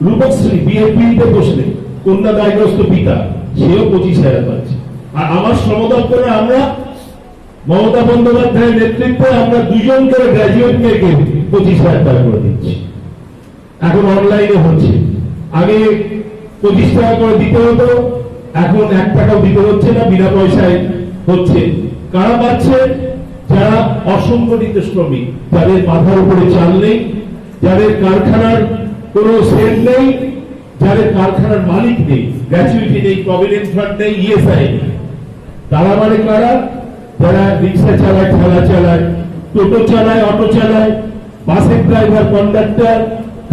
রূপশ্রী বিএনপিতে বসলে কন্যা দায়গ্রস্ত পিতা, সেও 25,000 পাচ্ছে। আর আমার শ্রম দপ্তরে আমরা মমতা বন্দ্যোপাধ্যায়ের নেতৃত্বে আমরা 2 জন করে গ্রাজুয়েট মেয়েকে 25,000 টাকা করে দিচ্ছি। এখন অনলাইনে হচ্ছে, আগে 25 টাকা করে দিতে হতো, এখন 1 টাকাও দিতে হচ্ছে না, বিনা পয়সায় হচ্ছে। কারা পাচ্ছে? যারা অসংগঠিত শ্রমিক, যাদের মাথার উপরে চাল নেই, যাদের কারখানার কোনো সেট নেই, যাদের কারখানার মালিক নেই, গ্র্যাচুইটি নেই, প্রভিডেন্ট ফান্ড নেই, ইএসআই নেই। তারা মানে কারা? যারা রিক্সা চালায়, ঠেলা চালায়, টোটো চালায়, অটো চালায়, বাসের ড্রাইভার, কন্ডাক্টর,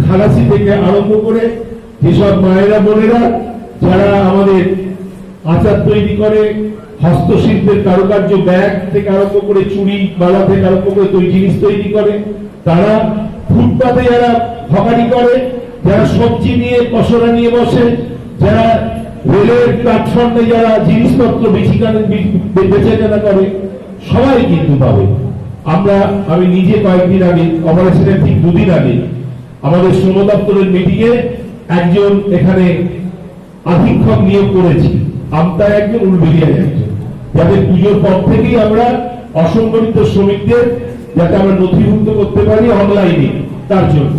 খালাসি থেকে আরম্ভ করে যেসব মায়েরা বোনেরা যারা আমাদের আচার তৈরি করে, হস্তশিল্পের কারুকার্য, ব্যাগ থেকে আরম্ভ করে চুড়ি বালা থেকে আরম্ভ করে জিনিস তৈরি করে, তারা ফুটপাতে যারা হকারি করে, যারা সবজি নিয়ে পসরা নিয়ে বসে, যারা রেলের প্ল্যাটফর্মে যারা জিনিসপত্র বেচে কেনা করে, সবাই কিন্তু পাবে। আমি নিজে কয়েকদিন আগে, অপারেশনের ঠিক 2 দিন আগে, আমাদের শ্রম দপ্তরের মিটিংয়ে একজন এখানে আধিক্ষক নিয়োগ করেছি, আমতায় একজন, উলবেড়িয়ায় একজন, যাদের পুজোর পর থেকেই আমরা অসংগঠিত শ্রমিকদের যাতে আমরা নথিভুক্ত করতে পারি অনলাইনে, তার জন্য।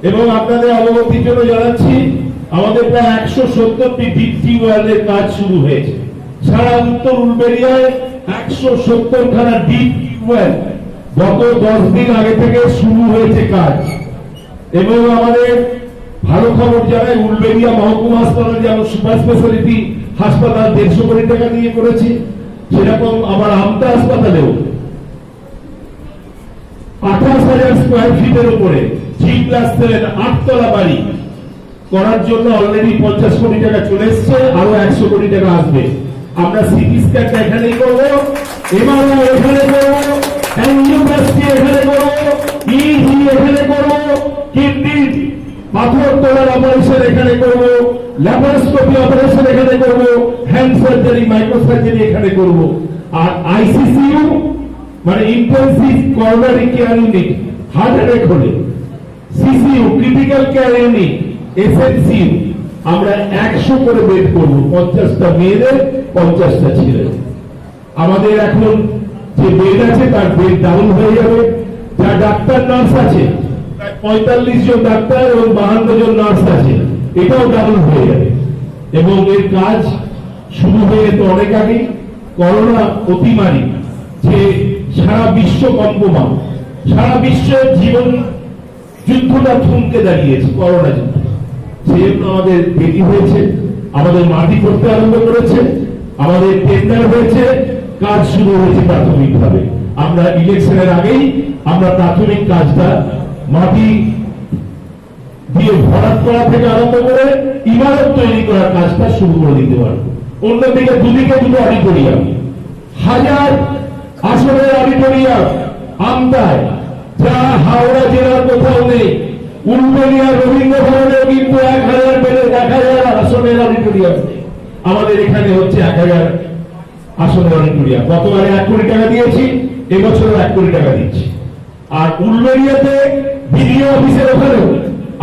এবং আপনাদের অবগতির জন্য জানাচ্ছি, আমাদের প্রায় 170টি ডিপ টিউবওয়েলের কাজ শুরু হয়েছে সারা উত্তর উলবেড়িয়ায়। 170খানা ডিপ টিউবওয়েল গত 10 দিন আগে থেকে শুরু হয়েছে কাজ। এবং আমাদের ভালো খবর জানায়, উলবেড়িয়া মহকুমা হাসপাতাল যেমন সুপার স্পেশালিটি হাসপাতাল 150 কোটি টাকা দিয়ে করেছে, সেরকম আমার আমতা হাসপাতালেও 28,000 স্কোয়ার ফিটের উপরে G+7 8তলা বাড়ি করার জন্য অলরেডি 50 কোটি টাকা চলে এসছে, আরো 100 কোটি টাকা আসবে। আমরা সিটি স্ক্যানটা এখানেই করবো, এমআরআই এখানে করবো, এনজিওপ্লাস্টি এখানে করবো, ইজি এখানে করবো, কিডনি পাথর তোলার অপারেশন এখানে করবো, ল্যাপারোস্কোপি অপারেশন এখানে করবো, হ্যান্ড সার্জারি, মাইক্রো সার্জারি এখানে করবো। আর আইসিসিইউ মানে intensive coronary care unit, heart attack হলে, CCU critical care unit, SNCU আমরা 100 করে বেড করবো, 50টা মেয়েদের, 50টা ছেলেদের। আমাদের এখন যে বেড আছে তার বেড ডাবল হয়ে যাবে। যা ডাক্তার নার্স আছে, 45 জন ডাক্তার এবং 52 জন নার্স আছে, এটাও ডাবল হয়ে যাবে। এবং এর কাজ শুরু হয়ে যেত অনেক আগে। করোনা অতিমারি যে সারা বিশ্ব কম্পমান, সারা বিশ্বের জীবন যুদ্ধটা থমকে দাঁড়িয়েছে করোনা যুদ্ধ, সেজন্য আমাদের দেরি হয়েছে। আমাদের মাটি করতে আরম্ভ করেছে, আমাদের টেন্ডার হয়েছে, কাজ শুরু হয়েছে প্রাথমিকভাবে। আমরা ইলেকশনের আগেই আমরা প্রাথমিক কাজটা মাটি দিয়ে ভরাট করা থেকে আরম্ভ করে ইমারত তৈরি করার কাজটা শুরু করে দিতে পারবো। অন্যদিকে দুদিকে দুটো অডিটোরিয়াম, 1000 আসনের অডিটোরিয়াম আমদায়, যা হাওড়া জেলার কোথাও নেই। উলবেড়িয়া রবীন্দ্র ভবনে কিন্তু 1000 আসনের অডিটোরিয়াম, আমাদের এখানে হচ্ছে 1000 আসনের অডিটোরিয়াম। গতবারে 1 কোটি টাকা দিয়েছি, এবছর 1 কোটি টাকা দিচ্ছি। আর উলবেড়িয়াতে বিডিও অফিসের ওখানেও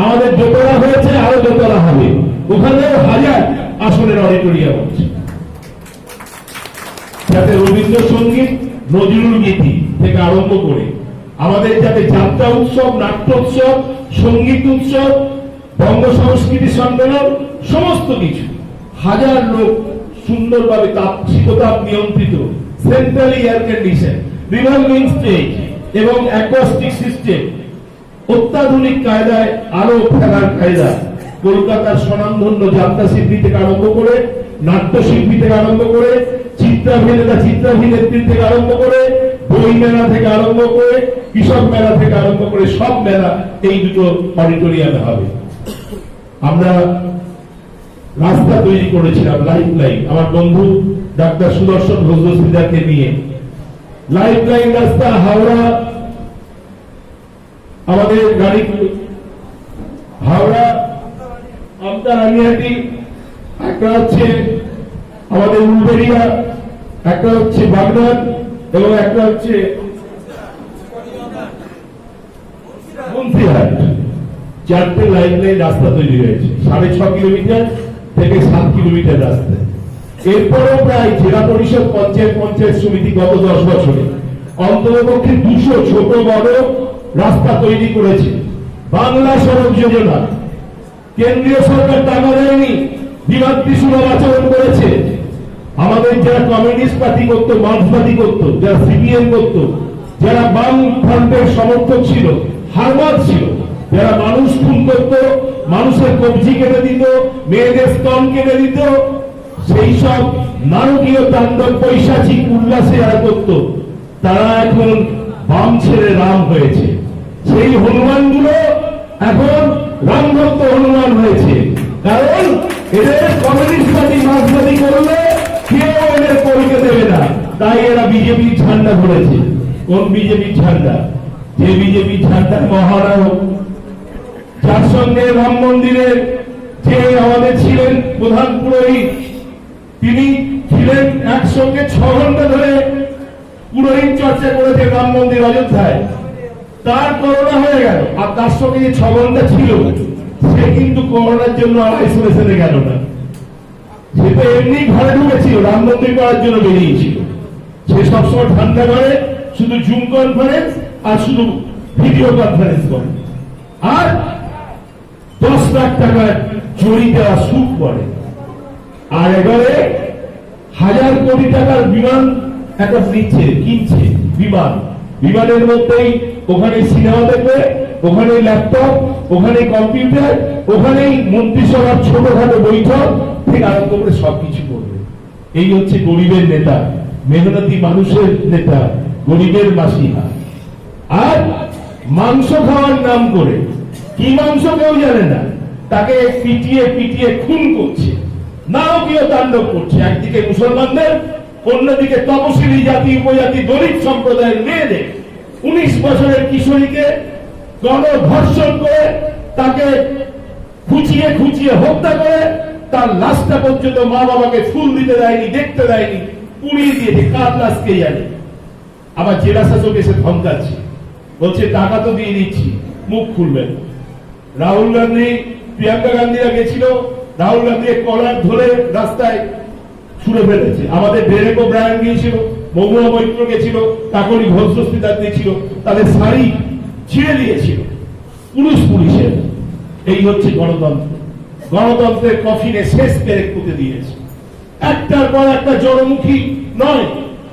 আমাদের দোতলা হয়েছে, আরো দোতলা হবে, ওখানেও 1000 আসনের অডিটোরিয়াম হচ্ছে, যাতে রবীন্দ্রসঙ্গীত, নজরুল গীতি থেকে আরম্ভ করে আমাদের যাতে যাত্রা উৎসব, নাট্য উৎসব, সঙ্গীত উৎসব, বঙ্গ সংস্কৃতি সম্মেলন, সমস্ত কিছু 1000 লোক সুন্দরভাবে শীততাপ নিয়ন্ত্রিত, centrally air condition, revolving stage এবং অ্যাকোস্টিক সিস্টেম, অত্যাধুনিক কায়দায় আলো ফেলার কায়দা, কলকাতার স্বনামধন্য যাত্রা শিল্পী থেকে আরম্ভ করে, নাট্য শিল্পী থেকে আরম্ভ করে, চিত্রাভিনেত্রী থেকে আরম্ভ করে, বই মেলা থেকে আরম্ভ করে, কৃষক মেলা থেকে আরম্ভ করে, সব মেলা এই দুটো অডিটোরিয়ামে হবে। আমরা রাস্তা তৈরি করেছিলাম লাইফ লাইন, আমার বন্ধু ডাক্তার সুদর্শন ঘোষদাকে নিয়ে। লাইফ লাইন রাস্তা হাওড়া, আমাদের গাড়ি হাওড়া আমতা রানিহাটি, একটা হচ্ছে আমাদের উলবেড়িয়া, একটা হচ্ছে বাগনান এবং একটা হচ্ছে বংশীহাট। 4টে লাইন লাইন রাস্তা তৈরি হয়েছে, 6.5 কিলোমিটার থেকে 7 কিলোমিটার রাস্তা। এরপরও প্রায় জেলা পরিষদ, পঞ্চায়েত সমিতি গত 10 বছরে অন্ততপক্ষে 200 ছোট বড় রাস্তা তৈরি করেছে। বাংলা সড়ক যোজনা কেন্দ্রীয় সরকার টাকা দেয়নি, বিমাতৃ সুলভ আচরণ করেছে। আমাদের যারা কমিউনিস্ট পার্টি করত, মার্ক্সবাদী করত, যারা সিপিএম করত, যারা বাম ফ্রন্টের সমর্থক ছিল, হারবাদ ছিল, যারা মানুষ খুন করত, মানুষের কবজি কেটে দিত, মেয়েদের স্তন কেটে দিত, সেই সব নারকীয় তাণ্ডব পৈশাচিক উল্লাসে যারা করত, তারা এখন বাম ছেড়ে রাম হয়েছে। সেই হনুমানগুলো এখন রামভক্ত হনুমান হয়েছে, কারণ এদের কমিউনিস্ট পার্টি মার্ক্সবাদী করলে কেউ এদের পরীক্ষা দেবে না, তাই এরা বিজেপির ঝান্ডা ধরেছে। কোন বিজেপির ঝান্ডা? যে বিজেপির ঝান্ডা মহানায়ক, যার সঙ্গে রাম মন্দিরের যে আমাদের ছিলেন প্রধান পুরোহিত, তিনি ছিলেন একসঙ্গে 6 ঘন্টা ধরে পুরোহিত চর্চা করেছে রাম মন্দির অযোধ্যায়। তার করোনা হয়ে গেল, আর তার সঙ্গে যে 6 ঘন্টা ছিল সে কিন্তু করোনার জন্য আইসোলেশনে গেল না, সে তো এমনি ঘরে ঢুকেছিল, রাম মন্দির করার জন্য বেরিয়েছিল। সে সবসময় ঠান্ডা করে শুধু জুম কনফারেন্স আর শুধু ভিডিও কনফারেন্স করে, আর 10 লাখ টাকার চুরি দেওয়া সুদ করে, আর এবারে 1000 কোটি টাকার বিমান একটা নিচ্ছে, কিনছে বিমানের মধ্যেই ওখানে সিনেমা দেখবে, ওখানে ল্যাপটপ, ওখানে কম্পিউটার, ওখানেই মন্ত্রিসভার ছোটখাটো বৈঠক থেকে আরম্ভ করে সবকিছু করবে। এই হচ্ছে গরিবের নেতা, মেহনতি মানুষের নেতা, গরিবের মাসিহা। আর মাংস খাওয়ার নাম করে, কি মাংস কেউ জানে না, তাকে পিটিয়ে পিটিয়ে খুন করছে, নারকীয় তাণ্ডব করছে। একদিকে মুসলমানদের, অন্যদিকে তপশিলি জাতি উপজাতি দলিত সম্প্রদায়ের মেয়েদের 19 বছরের কিশোরীকে গণধর্ষণ করে তাকে খুঁচিয়ে খুঁচিয়ে হত্যা করে, তার লাশটা পর্যন্ত মা বাবাকে ফুল দিতে দেয়নি, দেখতে দেয়নি, পুড়িয়ে দিয়েছে। কার লাশ কে জানে? আবার জেলা শাসক এসে ধমকাচ্ছে, বলছে টাকা তো দিয়ে দিচ্ছি, মুখ খুলবেন। রাহুল গান্ধী, প্রিয়াঙ্কা গান্ধীরা গেছিল, রাহুল গান্ধী কলার ধরে রাস্তায় ছুড়ে ফেলেছে। আমাদের ডেরেকো ব্রায়ান গিয়েছিল, মহুয়া মৈত্র গেছিল, কাকলি ঘোষদস্তিদার দিয়েছিল, তাদের শাড়ি ছিঁড়ে দিয়েছিল পুলিশের। এই হচ্ছে গণতন্ত্র। গণতন্ত্রের কফিনে শেষ পেরেক পুঁতে দিয়েছে। একটার পর একটা জনমুখী নয়,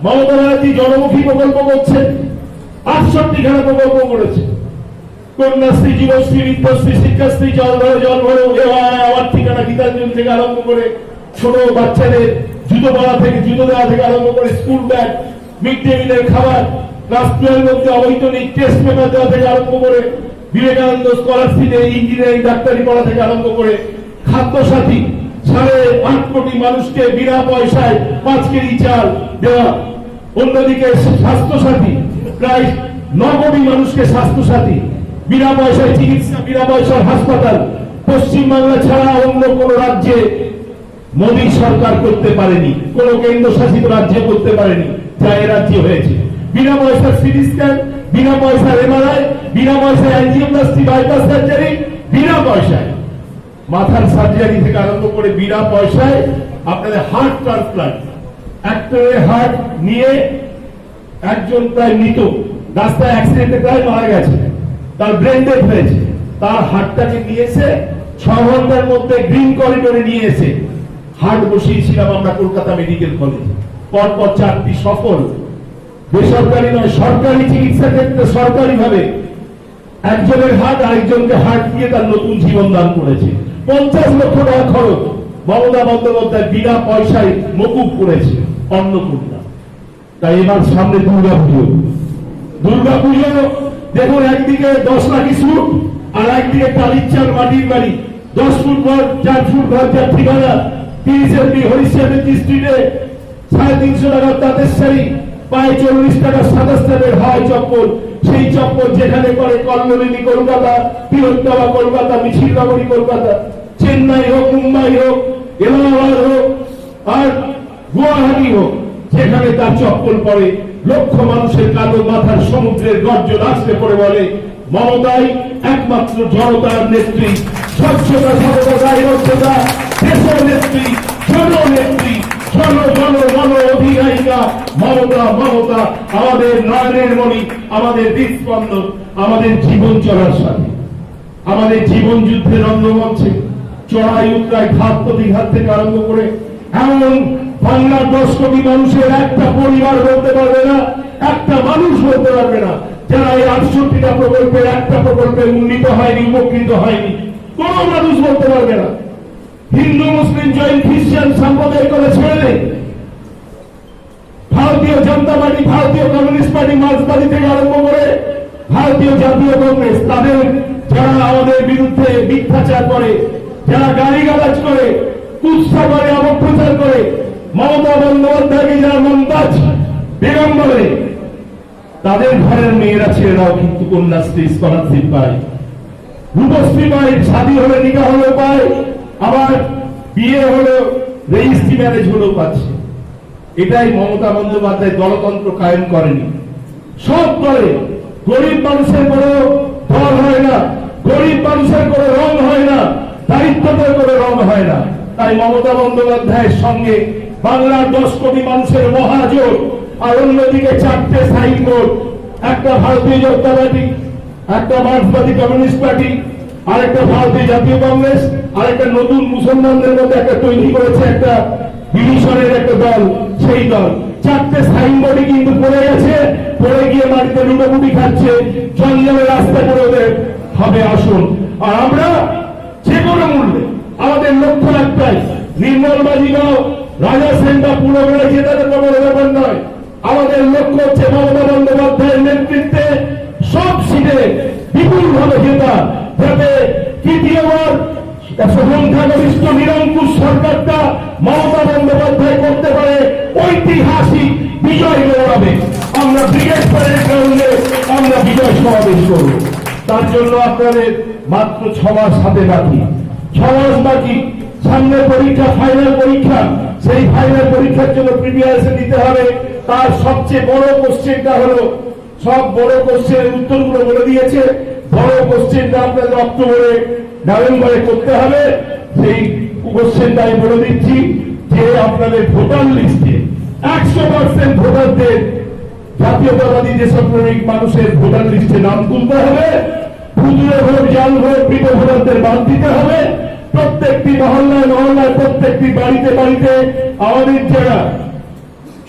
মমতা ব্যানার্জি জনমুখী প্রকল্প করছে, 68 খানা প্রকল্প করেছে। কন্যাশ্রী, যুবশ্রী, বিদ্যাশ্রী, শিক্ষাশ্রী, জল ভরো, আমার ঠিকানা গীতাঞ্জলি থেকে আরম্ভ করে ছোট বাচ্চাদের জুতো দেওয়া থেকে আরম্ভ করে স্কুল ব্যাগ, মিড ডে মিলের খাবার, ক্লাস 12 মধ্যে অবৈতনিক টেস্ট পেপার দেওয়া থেকে আরম্ভ করে বিবেকানন্দ স্কলারশিপে ইঞ্জিনিয়ারিং ডাক্তারি পড়া থেকে আরম্ভ করে খাদ্য সাথী, 8.5 কোটি মানুষকে বিনা পয়সায় 5 কেজি চাল দেওয়া। অন্যদিকে স্বাস্থ্য সাথী, প্রায় 9 কোটি মানুষকে স্বাস্থ্য সাথী, বিনা পয়সায় চিকিৎসা, বিনা পয়সার হাসপাতাল। পশ্চিমবাংলা ছাড়া অন্য কোন রাজ্যে মোদী সরকার করতে পারেনি, কোন কেন্দ্রশাসিত রাজ্যে করতে পারেনি, যা এ রাজ্যে হয়েছে। বিনা পয়সার সিটি স্ক্যান, বিনা পয়সার এমআরআই, বিনা পয়সায় অ্যাঞ্জিওপ্লাস্টি, বাইপাস সার্জারি, বিনা পয়সায় মাথার সার্জারি থেকে আরম্ভ করে বিনা পয়সায় আপনাদের হার্ট ট্রান্সপ্লান্ট। একটা হার্ট নিয়ে একজন প্রায় মৃত, রাস্তায় অ্যাক্সিডেন্টে প্রায় মারা গেছে, তার ব্রেন ডেথ হয়েছে, তার হার্টটাকে নিয়ে এসে 6 ঘন্টার মধ্যে গ্রিন করিডোরে নিয়ে এসে হার্ট বসিয়েছিলাম আমরা কলকাতা মেডিকেল কলেজে। পরপর 4টি সফল, বেসরকারি নয় সরকারি চিকিৎসা ক্ষেত্রে সরকারি ভাবে একজনের হার্ট আরেকজনকে হার্ট দিয়ে তার নতুন জীবন দান করেছে। 50 লক্ষ টাকা খরচ মমতা বন্দ্যোপাধ্যায় বিনা পয়সায় মকুব করেছে অন্নপূর্ণা। তাই এবার সামনে দুর্গাপুজো দেখুন, একদিকে 10 লাখ স্কুল আর একদিকে টালির চাল মাটির বাড়ি, 10 ফুট ঘর, 4 ফুট ঘর, যার ঠিকানা 30 এমনি হরিশ্চন্দ্র স্ট্রিটে 350 টাকা তাঁতের শাড়ি, পায়ে 40 টাকা 27 টাকার হাওয়াই চপ্পল। সেই চপ্পল যেখানে করে কল্লোলিনী কলকাতা, তিরোত্তমা কলকাতা, মিছিল নগরী কলকাতা, চেন্নাই হোক, মুম্বাই হোক, এলাহাবাদ হোক আর গুয়াহাটি হোক, যেখানে তার চপ্পল পরে লক্ষ মানুষের কালো মাথার সমুদ্রের গর্জন আসলে পরে বলে মমতাই একমাত্র জনতার নেত্রী, স্বচ্ছতা, সততা, দায়বদ্ধতা, দেশের নেত্রী, জননেত্রী, জন অধিনায়িকা মমতা। আমাদের নয়নের মণি, আমাদের হৃদস্পন্দন, আমাদের জীবন চলার সাথে, আমাদের জীবন যুদ্ধের রঙ্গমঞ্চে চড়াই উতরাই, ঘাত প্রতিঘাত থেকে আরম্ভ করে এমন বাংলার 10 কোটি মানুষের একটা পরিবার বলতে পারবে না, একটা মানুষ বলতে পারবে না যারা এই 68টা প্রকল্পের একটা প্রকল্পে উন্নীত হয়নি, উপকৃত হয়নি, কোন মানুষ বলতে পারবে না। হিন্দু, মুসলিম, জৈন, খ্রিস্টান সম্প্রদায় করে ছেড়ে নেই। ভারতীয় জনতা পার্টি, ভারতীয় কমিউনিস্ট পার্টি, মার্ক্সবাদী থেকে আরম্ভ করে ভারতীয় জাতীয় কংগ্রেস, তাদের যারা আমাদের বিরুদ্ধে মিথ্যাচার করে, যারা গালিগালাজ করে, কুৎসা করে, অপপ্রচার করে, মমতা বন্দ্যোপাধ্যায়কে যারা মমতাজ বেগম বলে, তাদের ঘরের মেয়েরা ছেলেরাও কিন্তু কন্যাশ্রী, স্কলারশিপ পায়, রূপশ্রী পায়, শাদী হলে নিকাহ হলে পায়, আবার বিয়ে হলো, রেজিস্ট্রি ম্যারেজ হলেও পাচ্ছে। এটাই মমতা বন্দ্যোপাধ্যায় দলতন্ত্র কায়েম করেনি, সব করে। গরিব মানুষের কোনো দল হয় না, গরিব মানুষের কোনো রং হয় না, দারিদ্রতার কোনো রং হয় না। তাই মমতা বন্দ্যোপাধ্যায়ের সঙ্গে বাংলার 10 কোটি মানুষের মহাজোট, আর অন্যদিকে 4টে সাইনবোর্ড, একটা ভারতীয় জনতা পার্টি, একটা মার্ক্সবাদী কমিউনিস্ট পার্টি, আর একটা ভারতীয় জাতীয় কংগ্রেস, আর একটা নতুন মুসলমানদের মধ্যে একটা তৈরি করেছে একটা ডিভিশনের একটা দল, সেই দল। 4টে সাইনবোর্ডই কিন্তু পড়ে গেছে, পড়ে গিয়ে মাটিতে লুটোপুটি খাচ্ছে, জঞ্জালের রাস্তা করে ওদের হবে আসন। আর আমরা যে কোনো মূল্যে, আমাদের লক্ষ্য একটাই, নির্মল বাজিগাঁও, রাজা সেন বা পুরোবেলা জেতাতে কোনো ব্যাপার নয়। আমাদের লক্ষ্য হচ্ছে মমতা বন্দ্যোপাধ্যায়ের নেতৃত্বে সব সিটে বিপুলভাবে জেতা, যাতে তৃতীয়বার সংখ্যাগরিষ্ঠ নিরঙ্কুশ সরকারটা মমতা বন্দ্যোপাধ্যায় করতে পারে ঐতিহাসিক বিজয় গৌরবে। আমরা ব্রিগেড প্যারেড গ্রাউন্ডে আমরা বিজয় সমাবেশ করব। তার জন্য আপনাদের মাত্র 6 মাস হাতে বাকি, 6 মাস বাকি। সামনে পরীক্ষা, ফাইনাল পরীক্ষা, সেই ফাইনাল পরীক্ষার জন্য প্রিপারেশন নিতে হবে। তার সবচেয়ে বড় কোশ্চেনটা হলো, সব বড় কোশ্চেনের উত্তরগুলো বলে দিয়েছে, বড় কোশ্চেনটা আপনাদের অক্টোবরে, নভেম্বরে করতে হবে। সেই কোশ্চেনটা আমি বলে দিচ্ছি যে আপনাদের ভোটার লিস্টে 100% ভোটারদের, জাতীয়তাবাদী যেসব মানুষের ভোটার লিস্টে নাম তুলতে হবে। খুচরো ভোট, জাল ভোট, মৃত ভোটারদের বাদ দিতে হবে। প্রত্যেকটি মহল্লায় মহল্লায়, প্রত্যেকটি বাড়িতে বাড়িতে আমাদের যারা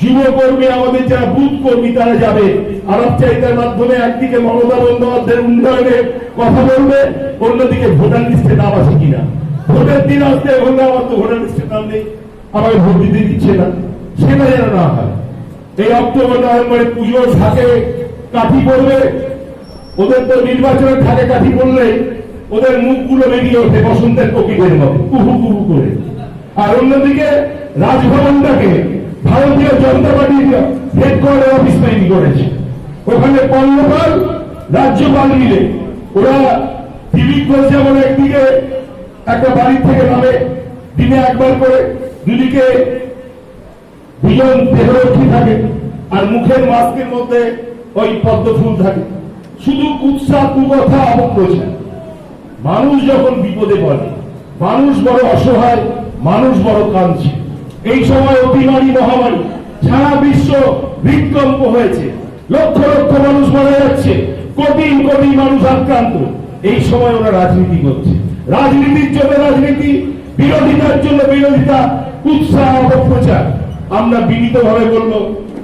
যুবকর্মী, আমাদের যারা বুথ কর্মী, তারা যাবে আলাপচারিতার মাধ্যমে। একদিকে মমতা বন্দ্যোপাধ্যায়ের উন্নয়নের কথা বলবে, অন্যদিকে ভোটার লিস্টে নাম আছে কিনা। ভোটের দিন আসতে এখন আমার তো ভোটার লিস্টে নাম নেই, আমাকে ভোট দিতে দিচ্ছে না, সেটা যেন না হয়। এই অক্টোবর নভেম্বরে পুজোর ঢাকে কাঠি পড়বে, ওদের তো নির্বাচনের ঢাকে কাঠি পড়লে ওদের মুখগুলো বেরিয়ে ওঠে বসন্তের কোকিলের মতো, কুহু কুহু করে। আর অন্যদিকে রাজভবনটাকে ভারতীয় জনতা পার্টির হেডকোয়ার্টার অফিস তৈরি করেছে। ওখানে পল্লপাল, রাজ্যপাল মিলে ওরা টিভি করছে, যেমন একদিকে একটা বাড়ি থেকে নামে দিনে একবার করে, দুদিকে 2 জন দেহরক্ষী থাকে, আর মুখের মাস্কের মধ্যে ওই পদ্ম ফুল থাকে। শুধু কুৎসা, কুকথা, অপপ্রচার। মানুষ যখন বিপদে পড়ে, মানুষ বড় অসহায়, মানুষ বড় কাঁদছে। এই সময় অতিমারি, মহামারী, সারা বিশ্ব হৃদকম্প হয়েছে, লক্ষ লক্ষ মানুষ মারা যাচ্ছে, কোটি কোটি মানুষ আক্রান্ত। এই সময় ওরা রাজনীতি করছে, রাজনীতির জন্য রাজনীতি, বিরোধিতার জন্য বিরোধিতা, কুৎসা, অপপ্রচার। আমরা বিনীতভাবে বলবো,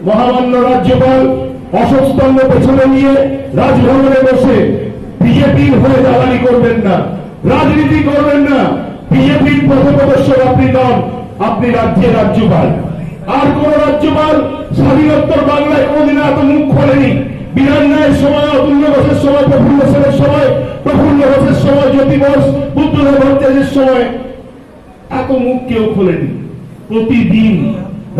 মহামান্য রাজ্যপাল অশোক স্তম্ভ পেছনে নিয়ে রাজভবনে বসে বিজেপির হয়ে দালালি করবেন না, রাজনীতি করবেন না। বিজেপির পথপ্রদর্শক আপনি নন, আপনি রাজ্যের রাজ্যপাল। আর কোন রাজ্যপাল স্বাধীনোত্তর বাংলায় কোনদিন এত মুখ খোলেনি। বিধানন্যায়ের সময়, অতুল্য ঘোষের সময়, প্রফুল্ল সেনের সময়, প্রফুল্ল ঘোষের সময়, জ্যোতি বোস, বুদ্ধদেব ভট্টাচার্যের সময় এত মুখ কেউ খোলেনি। প্রতিদিন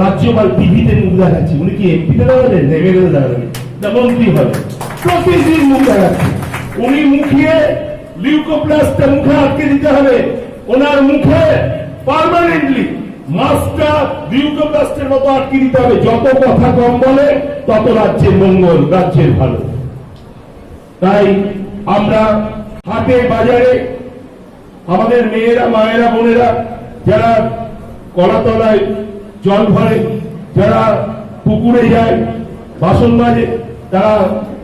রাজ্যপাল টিভিতে মুখ দেখাচ্ছে। উনি কি এমপিতে দাঁড়াবেন, এমএলএ দাঁড়াবেন, না মন্ত্রী হবে? প্রতিদিন মুখ দেখাচ্ছে। উনি মুখিয়ে লিউকোপ্লাস্টটা মুখে আটকে দিতে হবে। ওনার মুখে পার্মানেন্টলি মাস্কটা লিউকোপ্লাস্টের মতো আটকে দিতে হবে। যত কথা কম বলে তত রাজ্যের মঙ্গল, রাজ্যের ভালো। তাই আমরা হাটে বাজারে আমাদের মেয়েরা, মায়েরা, বোনেরা যারা কলাতলায় জল ভরে, যারা পুকুরে যায়, বাসন মাজে, তারা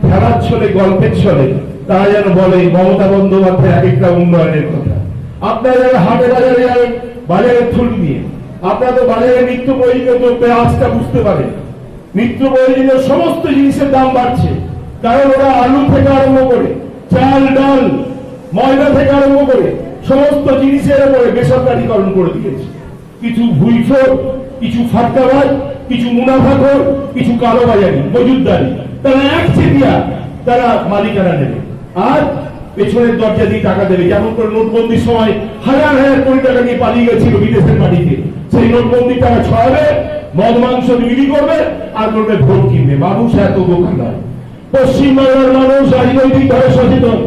খেলার ছলে, গল্পের ছলে তারা যেন বলে মমতা বন্দ্যোপাধ্যায় এক একটা উন্নয়নের কথা। আপনারা যারা হাটে বাজারে যাবেন, বাজারের থলি নিয়ে, আপনারা তো বাজারে নিত্য প্রয়োজনীয় দ্রব্যের আজটা বুঝতে পারেন। নিত্য প্রয়োজনীয় সমস্ত জিনিসের দাম বাড়ছে। কারণ ওরা আলু থেকে আরম্ভ করে চাল ডাল ময়দা থেকে আরম্ভ করে সমস্ত জিনিসের উপরে বেসরকারীকরণ করে দিয়েছে। কিছু ভুইফোর, কিছু ফাটকাবাজ, কিছু মুনাফাখোর, কিছু কালোবাজারি, মজুদদারি, তারা একচেটিয়া তারা মালিকানা নেবে আর পেছনের দরজা দিয়ে টাকা দেবে। যেমন করে নোটবন্দির সময় হাজার হাজার কোটি টাকা নিয়ে পালিয়ে গেছিল বিদেশের মাটিতে, সেই নোটবন্দির টাকা ছড়াবে, মদ মাংস বিক্রি করবে আর করবে ভোট কিনবে। মানুষ এত বোকা নয়। পশ্চিমবাংলার মানুষ রাজনৈতিকভাবে সচেতন,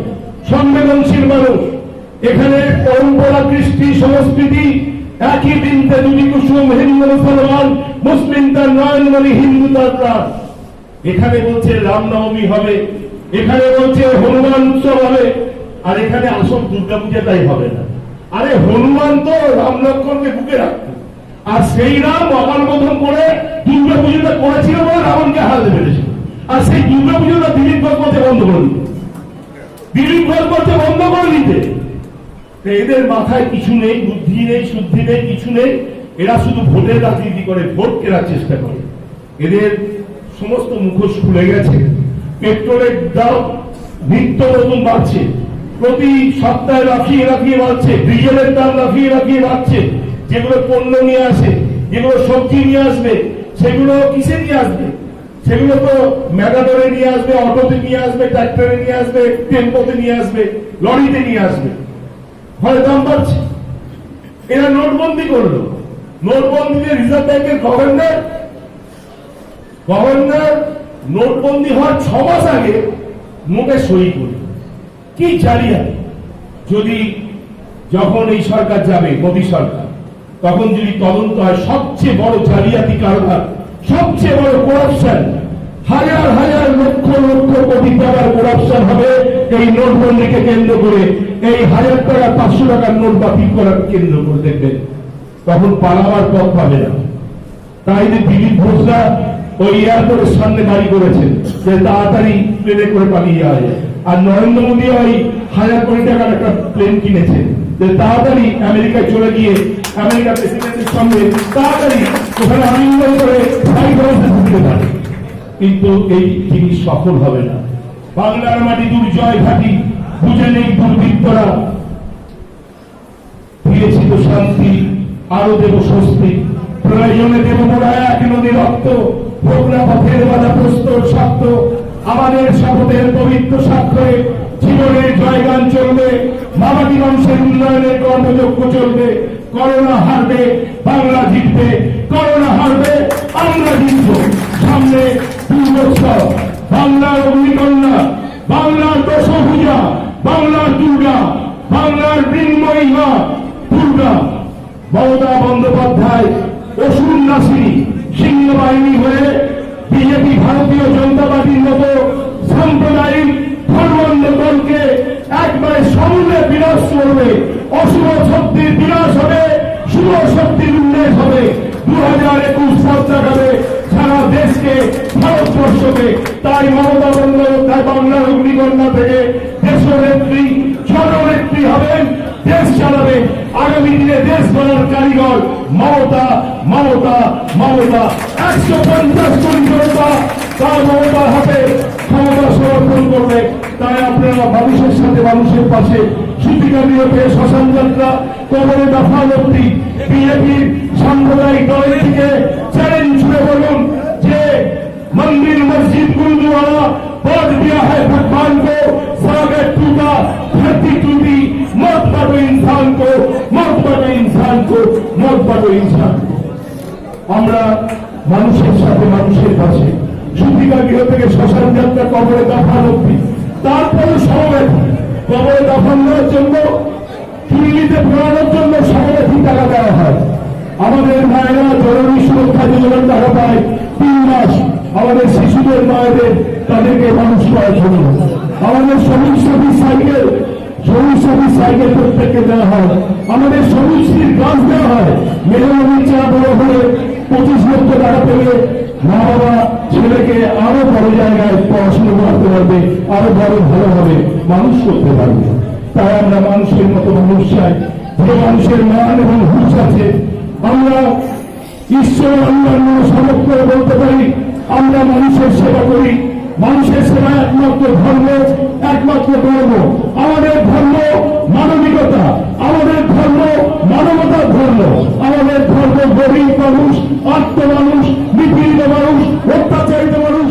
সংবেদনশীল মানুষ। এখানে পরম্পরা, কৃষ্টি, সংস্কৃতি একই বৃন্তে দুটি কুসুম, হিন্দু মুসলমান, মুসলিম তার নয়নমণি, হিন্দু তার প্রাণ। এখানে বলছে রামনবমী হবে, এখানে বলছে হনুমান উৎসব হবে, আর এখানে আসল দুর্গাপূজা তাই হবে না। আরে হনুমান তো রাম লক্ষ্মণকে বুকে রাখতো, আর সেই রাম অকাল বোধন করে দুর্গাপুজোটা করেছিল বলে রাবণকে হারাতে পেরেছিল। আর সেই দুর্গাপুজোটা দিলীপ ঘোষ করতে বন্ধ করে দিতে, দিলীপ ঘোষ করতে বন্ধ করে দিতে। এদের মাথায় কিছু নেই, বুদ্ধি নেই, শুদ্ধি নেই, কিছু নেই। এরা শুধু ভোটের রাজনীতি করে, ভোট কেনার চেষ্টা করে। এদের সমস্ত মুখোশ খুলে গেছে। পেট্রোলের দাম নিত্য নতুন বাড়ছে, প্রতি সপ্তাহে লাফিয়ে লাফিয়ে বাড়ছে। ডিজেলের দাম লাফিয়ে লাফিয়ে বাড়ছে। যেগুলো পণ্য নিয়ে আসে, যেগুলো সবজি নিয়ে আসবে, সেগুলো কিসে নিয়ে আসবে? সেগুলো তো ম্যাটাডোরে নিয়ে আসবে, অটোতে নিয়ে আসবে, ট্রাক্টরে নিয়ে আসবে, টেম্পোতে নিয়ে আসবে, লরিতে নিয়ে আসবে। ফলে দাম বাড়ছে। এরা নোটবন্দি করলো। নোটবন্দিতে রিজার্ভ ব্যাংকের গভর্নর নোটবন্দি হওয়ার 6 মাস আগে নোটে সই করল। কি জালিয়াতি! যদি যখন এই সরকার যাবে, মোদী সরকার, তখন যদি তদন্ত হয়, সবচেয়ে বড় জালিয়াতি কারবার, সবচেয়ে বড় করাপশন, হাজার হাজার লক্ষ লক্ষ কোটি টাকার করাপশন হবে এই নোটবন্দিকে কেন্দ্র করে। এই 1000 টাকা 500 টাকার নোট বাতিল করার কেন্দ্র করে দেখবেন, তখন পালাবার পথ পাবে না। তাই যে দিলীপ ঘোষরা ওই এয়ারপোর্টের সামনে গাড়ি করেছেন যে তাড়াতাড়ি প্লেনে করে পালিয়ে যাওয়া যায়। আর নরেন্দ্র মোদী ওই 1000 কোটি টাকার একটা প্লেন কিনেছেন যে তাড়াতাড়ি আমেরিকায় চলে গিয়ে আমেরিকা প্রেসিডেন্টের সঙ্গে তাড়াতাড়ি ওখানে আনন্দ করে ফ্লাইট হাউসে ঢুকতে পারে। কিন্তু এই জিনিস সফল হবে না। বাংলার মাটি দুর্জয় ঘাটি, বুঝে নেই দুর্বৃত্তরা। দিয়েছি তো শান্তি, আরো দেব স্বস্তি, প্রয়োজনে দেব মোরা এক নদী রক্ত, হোক না পথের বাধা প্রস্তর শক্ত। আমাদের শপথের পবিত্র স্বাক্ষরে জীবনের জয়গান চলবে, মামাটি বংশের উন্নয়নের কর্মযজ্ঞ চলবে। করোনা হারবে, বাংলা জিতবে, করোনা হারবে, আমরা জিতব। সামনে দুর্গোৎসব, বাংলার অগ্নিকন্যা, বাংলার দশভূজা, বাংলার দুর্গা, বাংলার মৃন্ময়ী মা দুর্গা মমতা বন্দ্যোপাধ্যায় অসুর নাসিনী সিংহ বাহিনী হয়ে বিজেপি, ভারতীয় জনতা পার্টির মতো সাম্প্রদায়িক ধর্মান্ধ দলকে একবারে সমূলে বিনাশ করবে। অশুভ শক্তির বিনাশ হবে, শুভ শক্তির উন্মেষ হবে। 2021 যাত্রা হবে সারা দেশকে, ভারতবর্ষকে। তাই মমতা বন্দ্যোপাধ্যায় বাংলার অগ্নিকন্যা থেকে দেশনেত্রী, জননেত্রী হবেন, দেশ চালাবে। আগামী দিনে দেশ গড়ার কারিগর মমতা, মমতা, মমতা। 150 কোটি জনতা তার মমতার হাতে ক্ষমতা সমর্পণ করবে। তাই আপনারা মানুষের সাথে, মানুষের পাশে, সুতিকা বিরোধে শ্মশান যাত্রা, কবরে দফা অব্দি বিজেপির সাম্প্রদায়িক দলের থেকে চ্যালেঞ্জ ছুড়ে বলুন যে मंदिर मस्जिद गुरुद्वारा बांट दिया है भगवान को, स्वागत टूटा, धरती टूटी, मौत बाटो इंसान को, मौत बाटो इंसान को, मौत बाटो इंसान को। আমরা মানুষের সাথে, মানুষের পাশে, সুতিকা গৃহ থেকে শ্মশান যাত্রা, কবরে দাফন অব্দি। তারপরে সমবেত কবরে দাফন দেওয়ার জন্য, চুল্লিতে পোড়ানোর জন্য সমবেতী টাকা দেওয়া হয়। আমাদের মায়েরা জরুরি সুরক্ষা যোজনার টাকা পায় 3 মাস। আমাদের শিশুদের মায়েদের তাদেরকে মানুষ করার জন্য আমাদের সবুজ সাথী সাইকেল প্রত্যেককে দেওয়া হয়। আমাদের সবুজটির গাছ দেওয়া হয়। মেধাবী চা বড় হলে 25 লক্ষ টাকা পেলে মা বাবা ছেলেকে আরো বড় জায়গায় পড়াশোনা করতে পারবে, আরো বড় ভালোভাবে মানুষ করতে পারবে। তাই আমরা মানুষের মতো মানুষ চাই, যে মানুষের মান এবং হুঁশ আছে। আমরা ঈশ্বর আল্লাহর নামে শপথ করে বলতে পারি আমরা মানুষের সেবা করি, মানুষের সেবা একমাত্র ধর্ম, একমাত্র ধর্ম। আমাদের ধর্ম মানবিকতা, আমাদের ধর্ম মানবতার ধর্ম, আমাদের ধর্ম গরিব মানুষ, আত্ম মানুষ, নিপীড়িত মানুষ, অত্যাচারিত মানুষ